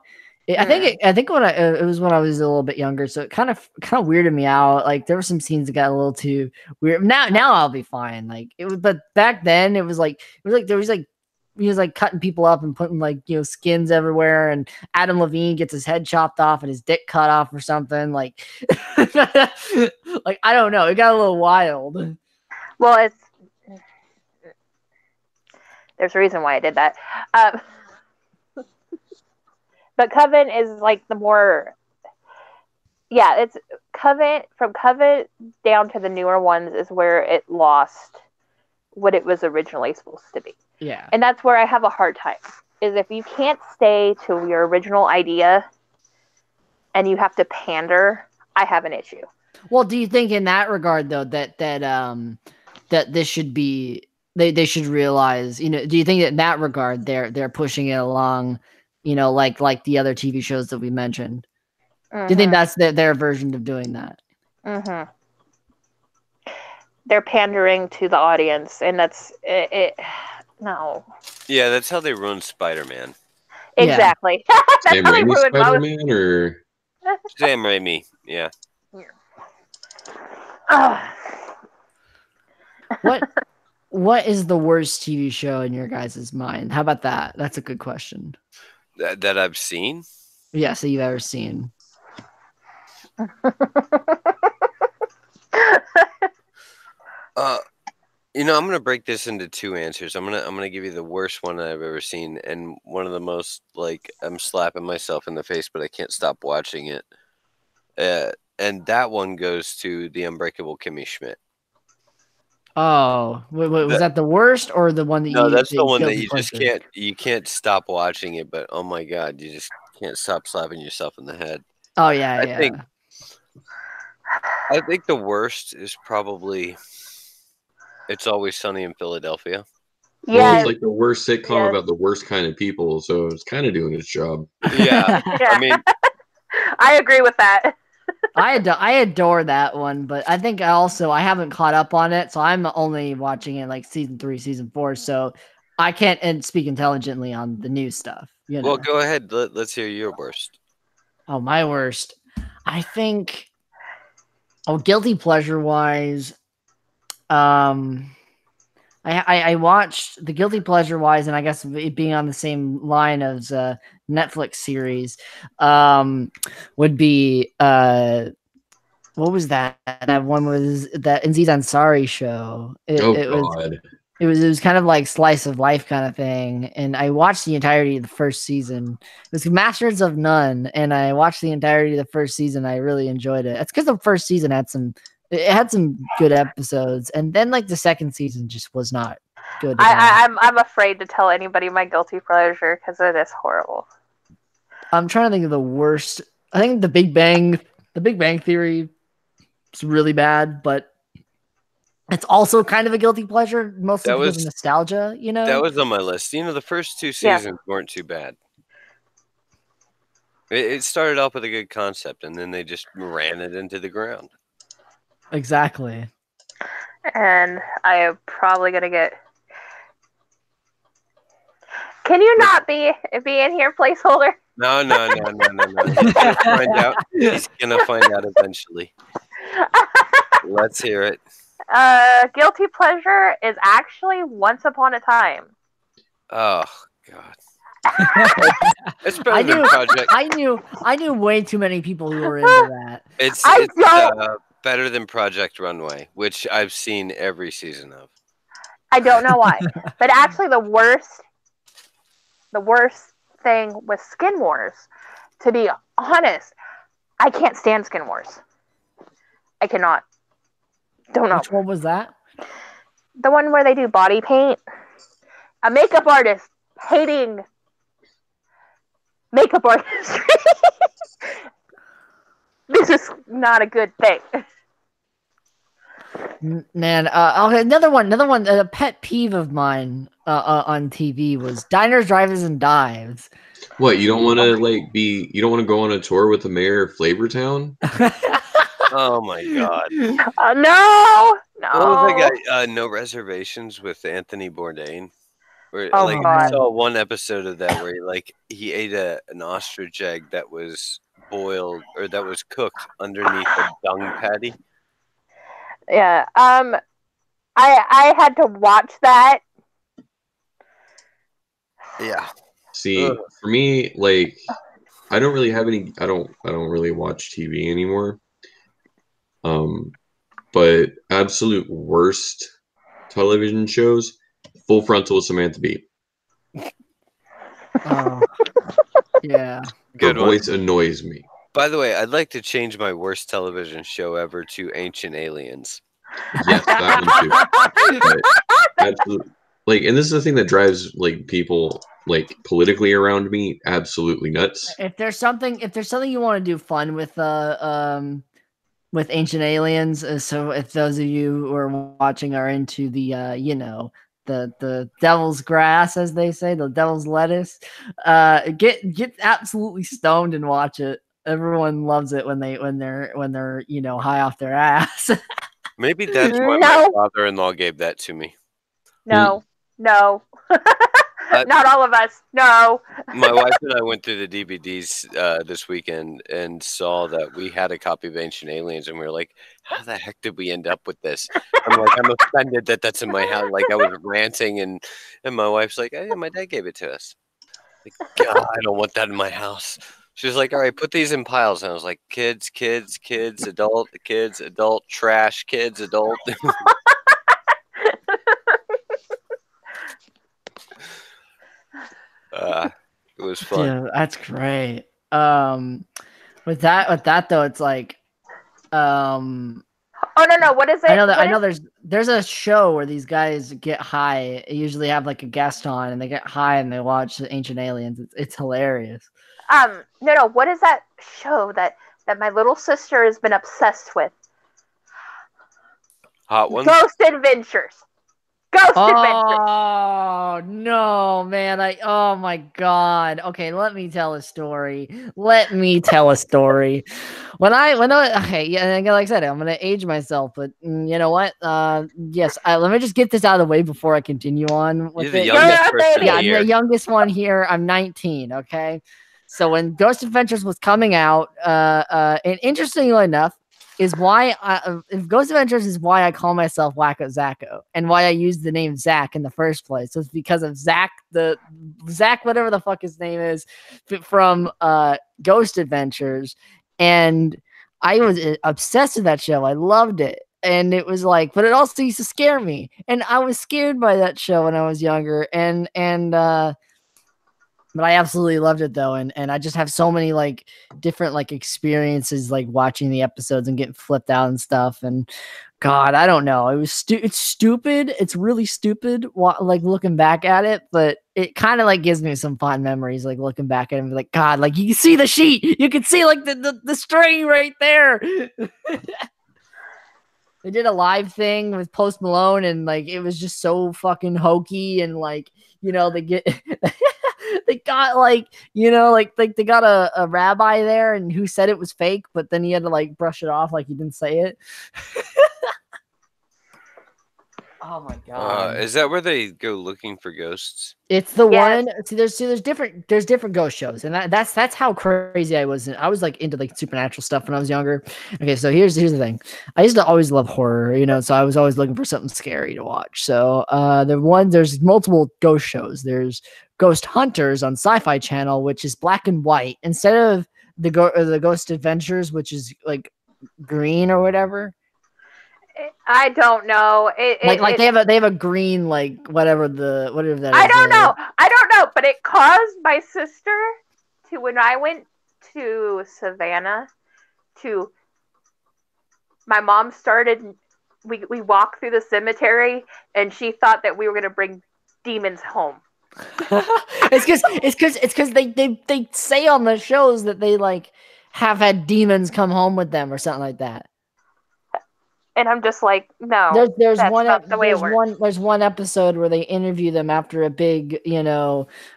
I think it was when I was a little bit younger, so it kind of weirded me out. Like there were some scenes that got a little too weird. Now I'll be fine. But back then it was like there was like he was like cutting people up and putting skins everywhere, and Adam Levine gets his head chopped off and his dick cut off or something. Like I don't know, it got a little wild. Well, there's a reason why I did that. But Coven is like the more, it's from Coven down to the newer ones is where it lost what it was originally supposed to be. Yeah. And that's where I have a hard time. Is if you can't stay to your original idea and you have to pander, I have an issue. Well, do you think in that regard though that this should be they should realize, do you think that in that regard they're pushing it along, like the other TV shows that we mentioned? Mm-hmm. Do you think that's their version of doing that? Mm-hmm. They're pandering to the audience, and that's it. No. Yeah, that's how they ruined Spider-Man. Exactly. Yeah. Sam Raimi Spider-Man or Sam Raimi? Yeah. What is the worst TV show in your guys' mind? How about that? That's a good question. That I've seen? Yes, that you've ever seen. I'm gonna break this into two answers. I'm gonna give you the worst one I've ever seen, and one of the most, like, I'm slapping myself in the face, but I can't stop watching it. And that one goes to The Unbreakable Kimmy Schmidt. Oh, was that the worst or the one that you? No, that's the one that you can't stop watching it, but oh my god, you just can't stop slapping yourself in the head. Oh yeah, I think the worst is probably It's Always Sunny in Philadelphia. Yeah, well, it's like the worst sitcom about the worst kind of people, so it's kind of doing its job. Yeah. I mean, I agree with that. I adore that one, but I think I haven't caught up on it, so I'm only watching it like season 3, season 4, so I can't speak intelligently on the new stuff. Well, go ahead. Let's hear your worst. Oh, my worst. I think. Oh, guilty pleasure wise. I watched the guilty pleasure wise, and I guess it being on the same line as Netflix series, would be what was that? That one was that Aziz Ansari show. It was kind of like slice of life kind of thing, and I watched the entirety of the first season. It was Masters of None, and I watched the entirety of the first season. I really enjoyed it. It's because the first season had some good episodes, and then like the second season just was not good. I'm afraid to tell anybody my guilty pleasure because it is horrible. I'm trying to think of the worst. I think The Big Bang Theory is really bad, but it's also kind of a guilty pleasure, mostly because of nostalgia. That was on my list. The first 2 seasons weren't too bad. It started off with a good concept, and then they just ran it into the ground. Exactly. And I am probably gonna get. Can you not be in here, placeholder? No. He's gonna find out. He's gonna find out eventually. Let's hear it. Guilty pleasure is actually Once Upon a Time. Oh God. It's better than Project. I knew way too many people who were into that. It's better than Project Runway, which I've seen every season of. I don't know why, but actually the worst thing with Skin Wars, to be honest, I can't stand Skin Wars. I cannot. Don't know. Which one was that? The one where they do body paint. A makeup artist hating makeup artistry. This is not a good thing. Man, okay, another one. A pet peeve of mine on TV was Diners, Drive-Ins, and Dives. What, you don't want to you don't want to go on a tour with the mayor of Flavortown? Oh my God! No. What was that guy? No Reservations with Anthony Bourdain. Where, God. I saw one episode of that where he ate an ostrich egg that was boiled or that was cooked underneath a dung patty. Yeah. I had to watch that. Yeah. See, for me, I don't really have any. I don't really watch TV anymore. But absolute worst television shows: Full Frontal with Samantha Bee. Oh, yeah. Her voice annoys me. By the way, I'd like to change my worst television show ever to Ancient Aliens. Yes, that one too. Absolutely. Like, and this is the thing that drives like people like politically around me absolutely nuts. If there's something you want to do fun with Ancient Aliens, so if those of you who are watching are into the the devil's grass, as they say, the devil's lettuce, get absolutely stoned and watch it. Everyone loves it when they're high off their ass. Maybe that's why my father-in-law gave that to me. No. Not all of us. No. My wife and I went through the DVDs this weekend and saw that we had a copy of Ancient Aliens, and we were like, how the heck did we end up with this? I'm offended that that's in my house. Like, I was ranting, and my wife's like, oh, yeah, my dad gave it to us. Like, God, I don't want that in my house. She was like, all right, put these in piles. And I was like, kids, adult, kids, adult, trash, kids, adult. It was fun. Yeah, that's great. With that though, it's like, oh no, what is it? I know there's a show where these guys get high. They usually have like a guest on, and they get high and they watch Ancient Aliens. It's hilarious. No, what is that show that my little sister has been obsessed with? Hot Ones? Ghost Adventures. Oh no, man! Oh my god. Okay, let me tell a story. Okay, yeah, like I said, I'm gonna age myself, but you know what? Yes. Let me just get this out of the way before I continue on with it. You're the youngest person here. I'm the youngest one here. I'm 19. Okay, so when Ghost Adventures was coming out, and interestingly enough, is why if Ghost Adventures is why I call myself Wacko Zacko and why I use the name Zach in the first place. So it's because of Zach, whatever the fuck his name is, from Ghost Adventures, and I was obsessed with that show. I loved it, and it was like, but it also used to scare me, and I was scared by that show when I was younger, but I absolutely loved it though, and I just have so many like different like experiences like watching the episodes and getting flipped out and stuff. And God, I don't know. It's stupid. It's really stupid. Like looking back at it, but it kind of like gives me some fond memories. Like looking back at it and be like, God, like you can see the sheet. You can see like the string right there. They did a live thing with Post Malone, and like it was just so fucking hokey, and like they got like they got a rabbi there, and who said it was fake, but then he had to like brush it off like he didn't say it. Oh my god! Is that where they go looking for ghosts? It's the one. See, there's different ghost shows, and that's how crazy I was. I was like into like supernatural stuff when I was younger. Okay, so here's the thing. I used to always love horror, so I was always looking for something scary to watch. So there's multiple ghost shows. There's Ghost Hunters on Sci-Fi Channel, which is black and white instead of the Ghost Adventures, which is like green or whatever. I don't know. They have a green like whatever that I don't know. I don't know, but it caused my sister to, when I went to Savannah, my mom started. We walked through the cemetery, and she thought that we were going to bring demons home. it's because they say on the shows that they like have had demons come home with them or something like that. And I'm just like, no. There's one episode where they interview them after a big,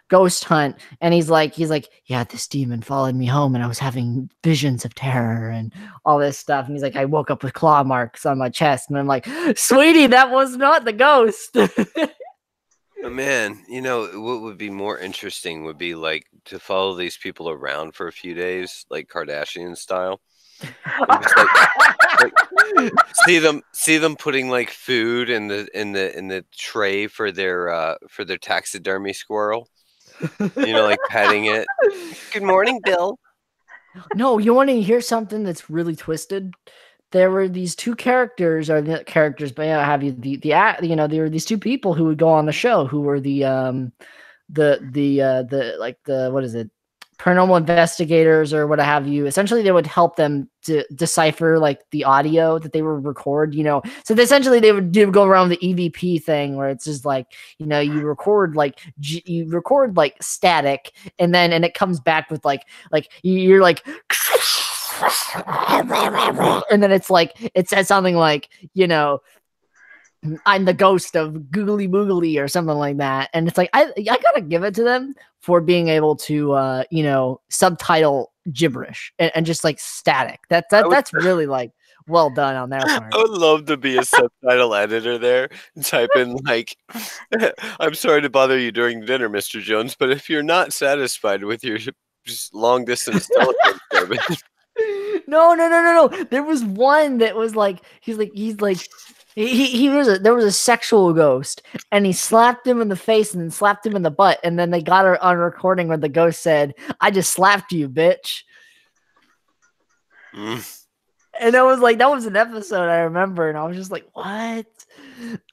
ghost hunt, and he's like, yeah, this demon followed me home, and I was having visions of terror and all this stuff. And he's like, I woke up with claw marks on my chest, and I'm like, sweetie, that was not the ghost. Oh, man, what would be more interesting would be like to follow these people around for a few days, like Kardashian style. Just, like, see them putting like food in the tray for their taxidermy squirrel. Like petting it. Good morning, Bill. No, you want to hear something that's really twisted? There were these two characters, or the characters, but have you there were these two people who would go on the show who were the what is it? paranormal investigators or what have you. Essentially, they would help them to decipher like the audio that they would record, you know. So essentially they would go around the EVP thing where it's just like, you know, you record like static and it comes back with like you're like and then it's like it says something like, you know, I'm the ghost of Googly Boogly or something like that. And it's like, I gotta give it to them for being able to, you know, subtitle gibberish and just like static. That's really like well done on their part. I would love to be a subtitle editor there and type in like, I'm sorry to bother you during dinner, Mr. Jones, but if you're not satisfied with your just long distance telephone service. No. There was one that was like, there was a sexual ghost and he slapped him in the face and then slapped him in the butt. And then they got her on recording where the ghost said, I just slapped you, bitch. And that was an episode I remember. And I was just like, what?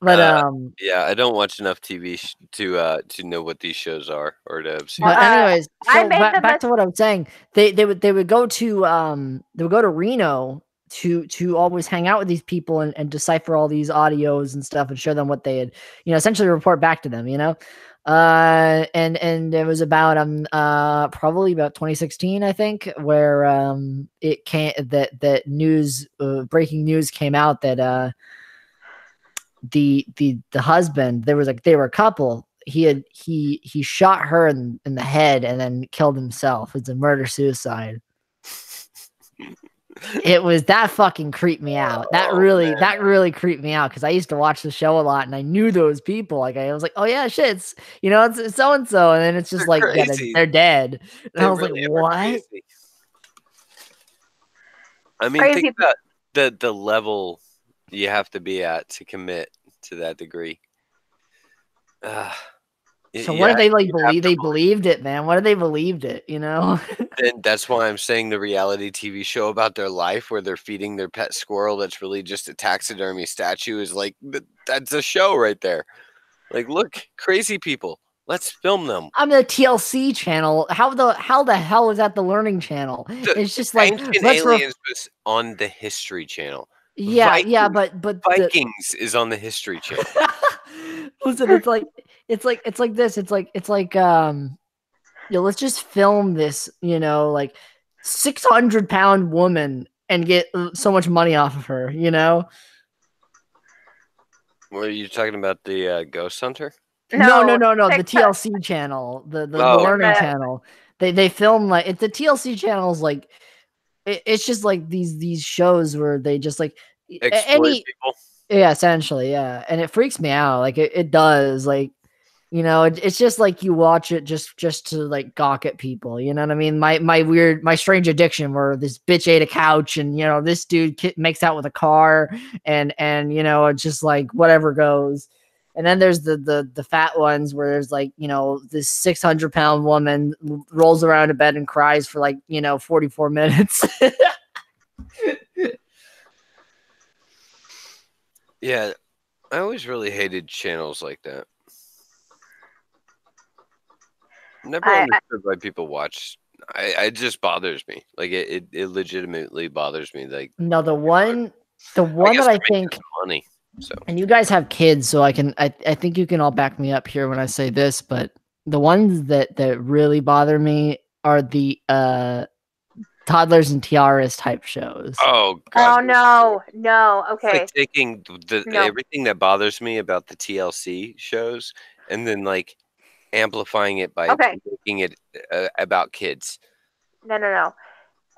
But, yeah, I don't watch enough TV to know what these shows are or to have seen. But anyways, so back to what I'm saying. They would go to Reno to always hang out with these people and decipher all these audios and stuff and show them what they had, you know, essentially report back to them, you know. And it was about probably about 2016, I think, where it came that news breaking news came out that the husband, they were a couple. He shot her in the head and then killed himself. It's a murder suicide. It was that fucking creeped me out. That really creeped me out because I used to watch the show a lot and I knew those people. Like I was like, oh yeah, shit, it's so and so, and then it's just like yeah, they're dead. And I was really like, what? Crazy. I mean, think about the level you have to be at to commit to that degree. So what did they believe? They believed it, man. What did they believed it? You know. And that's why I'm saying the reality TV show about their life, where they're feeding their pet squirrel that's really just a taxidermy statue, is like that's a show right there. Like, look, crazy people. Let's film them. I'm the TLC channel. How the hell is that the Learning Channel? It's just like Ancient Aliens was on the History Channel. Yeah, Vikings, but Vikings is on the History Channel. Listen, it's like this. It's like let's just film this, you know, like 600-pound woman and get so much money off of her, you know. What are you talking about? The Ghost Hunter? No. The TLC channel, the Learning Channel. They film like the TLC channel's like it's just like these shows where they just like exploit people. Yeah, essentially, yeah, and it freaks me out. Like it does, like, you know, it's just like you watch it just to like gawk at people. You know what I mean? My strange addiction where this bitch ate a couch and, you know, this dude makes out with a car and you know, it's just like whatever goes. And then there's the fat ones where there's like, you know, this 600-pound woman rolls around in bed and cries for like, you know, 44 minutes. Yeah, I always really hated channels like that. Never understood why people watch. It just bothers me. Like it legitimately bothers me. Like no, the one that I think money. So and you guys have kids, so I think you can all back me up here when I say this, but the ones that really bother me are the Toddlers and Tiaras type shows. Oh God. Oh no. Okay. It's like taking everything that bothers me about the TLC shows and then like amplifying it by making it about kids. No.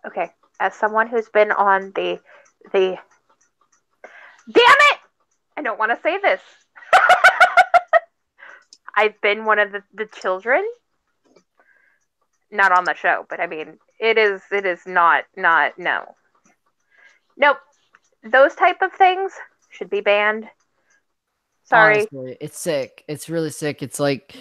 Okay. As someone who's been on the damn it! I don't want to say this. I've been one of the children. Not on the show, but I mean, it is not no. Nope. Those type of things should be banned. Sorry. Honestly, it's sick. It's really sick. It's like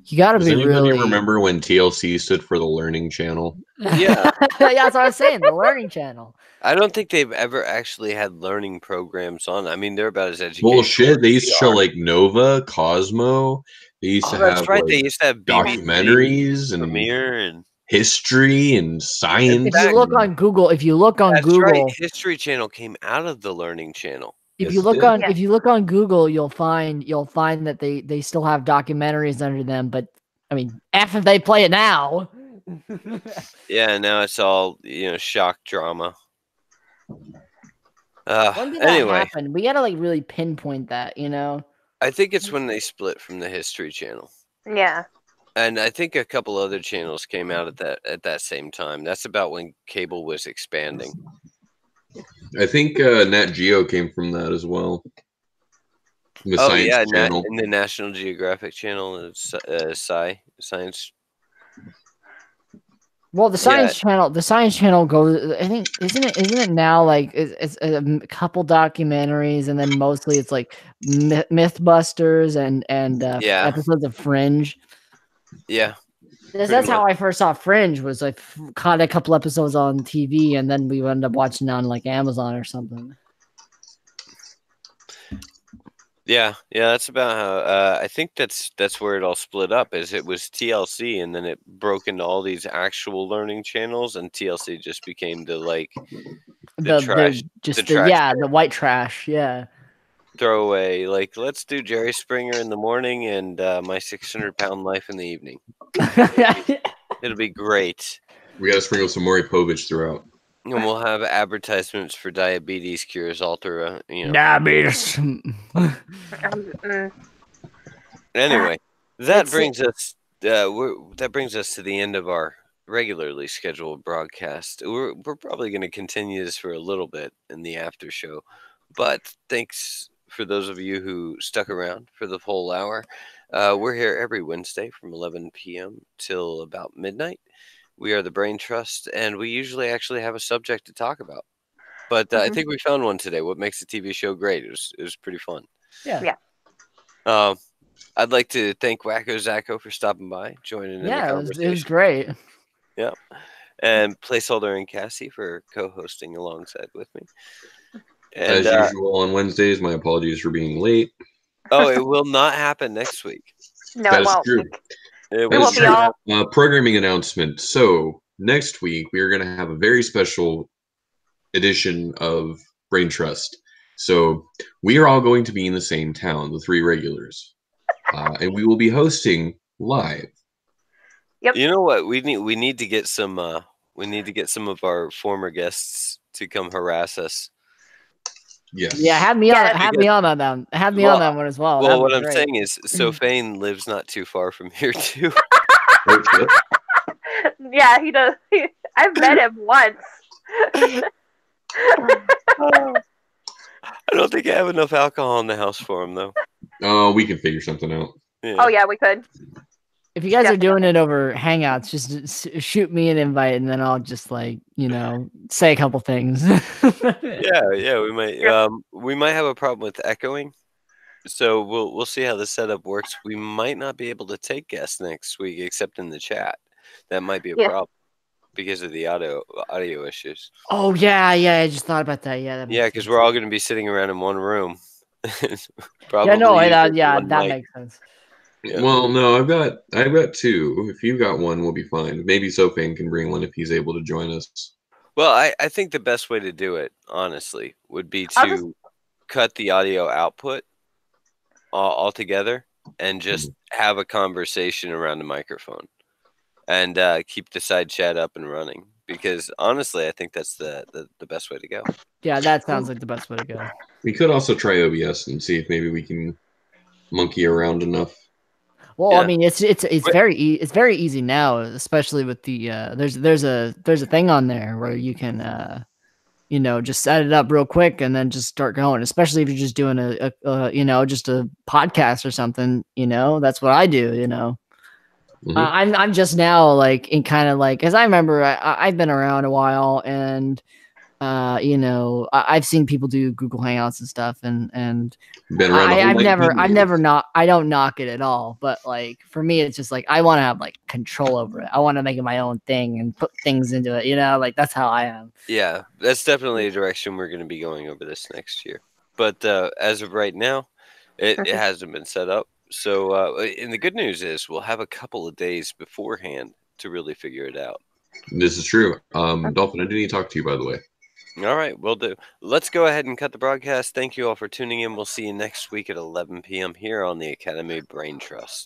you got to be really. Does anybody remember when TLC stood for the Learning Channel? Yeah. Yeah, that's what I was saying. The Learning Channel. I don't think they've ever actually had learning programs on. I mean, they're about as educational. Bullshit. They used to show like Nova, Cosmo. They used to have they used to have documentaries and Premiere and history and science. If you look on Google, That's right. History Channel came out of the Learning Channel. If you look on Google, you'll find that they still have documentaries under them, but I mean, if they play it now. Yeah, now it's all shock drama. When did that happen? We gotta really pinpoint that, I think it's when they split from the History Channel. Yeah. And I think a couple other channels came out at that same time. That's about when cable was expanding. I think Nat Geo came from that as well. The Science Channel. In the National Geographic Channel, Science. Well, the Science Channel goes. I think isn't it now like it's a couple documentaries, and then mostly it's like MythBusters and episodes of Fringe. Yeah, that's how I first saw Fringe. Was like caught a couple episodes on TV, and then we ended up watching it on like Amazon or something. Yeah, that's about how. I think that's where it all split up. Is it was TLC, and then it broke into all these actual learning channels, and TLC just became the trash, the white trash, throwaway. Like, let's do Jerry Springer in the morning and My 600-Pound Life in the evening. It'll be great. We gotta sprinkle some Maury Povich throughout. And we'll have advertisements for diabetes cures, diabetes. Anyway, that brings us to the end of our regularly scheduled broadcast. We're probably going to continue this for a little bit in the after show, but thanks for those of you who stuck around for the whole hour. We're here every Wednesday from 11 p.m. till about midnight. We are the Brain Trust, and we usually actually have a subject to talk about. But I think we found one today. What makes a TV show great? It was pretty fun. Yeah. I'd like to thank Wacko Zacko for stopping by, joining in the conversation. It was great. Yeah. And Placeholder and Cassie for co-hosting alongside with me. And, as usual on Wednesdays, my apologies for being late. Oh, it will not happen next week. No, it won't. True. It will be all programming announcement. So next week we are going to have a very special edition of Brain Trust. So we are all going to be in the same town, the three regulars, and we will be hosting live. Yep. You know what? We need to get some. We need to get some of our former guests to come harass us. Yes. Yeah, have me on that. Have me on that one as well. Well, what I'm saying is, Sophane lives not too far from here too. Yeah, he does. I've met him once. I don't think I have enough alcohol in the house for him, though. Oh, we can figure something out. Yeah. Oh, yeah, we could. If you guys are doing it over Hangouts, just shoot me an invite, and then I'll just say a couple things. Yeah, we might. We might have a problem with echoing, so we'll see how the setup works. We might not be able to take guests next week, except in the chat. That might be a problem because of the audio issues. Oh yeah, I just thought about that. Yeah, because we're all going to be sitting around in one room. Probably. That makes sense. Yeah. Well, no, I've got two. If you've got one, we'll be fine. Maybe Sophane can bring one if he's able to join us. Well, I think the best way to do it, honestly, would be to cut the audio output altogether and just have a conversation around the microphone and keep the side chat up and running. Because honestly, I think that's the best way to go. Yeah, that sounds like the best way to go. We could also try OBS and see if maybe we can monkey around enough. Well, I mean, it's very easy now, especially with the there's a thing on there where you can just set it up real quick and then just start going. Especially if you're just doing a just a podcast or something. That's what I do. Mm-hmm. I'm just now because I remember I've been around a while and. I've seen people do Google Hangouts and stuff, and I don't knock it at all. But for me, it's just I want to have control over it. I want to make it my own thing and put things into it. That's how I am. Yeah, that's definitely a direction we're going to be going over this next year. But as of right now, it hasn't been set up. So, and the good news is we'll have a couple of days beforehand to really figure it out. This is true. Dolphin, I do need to talk to you, by the way. All right, will do. Let's go ahead and cut the broadcast. Thank you all for tuning in. We'll see you next week at 11 p.m. here on the Academy Brain Trust.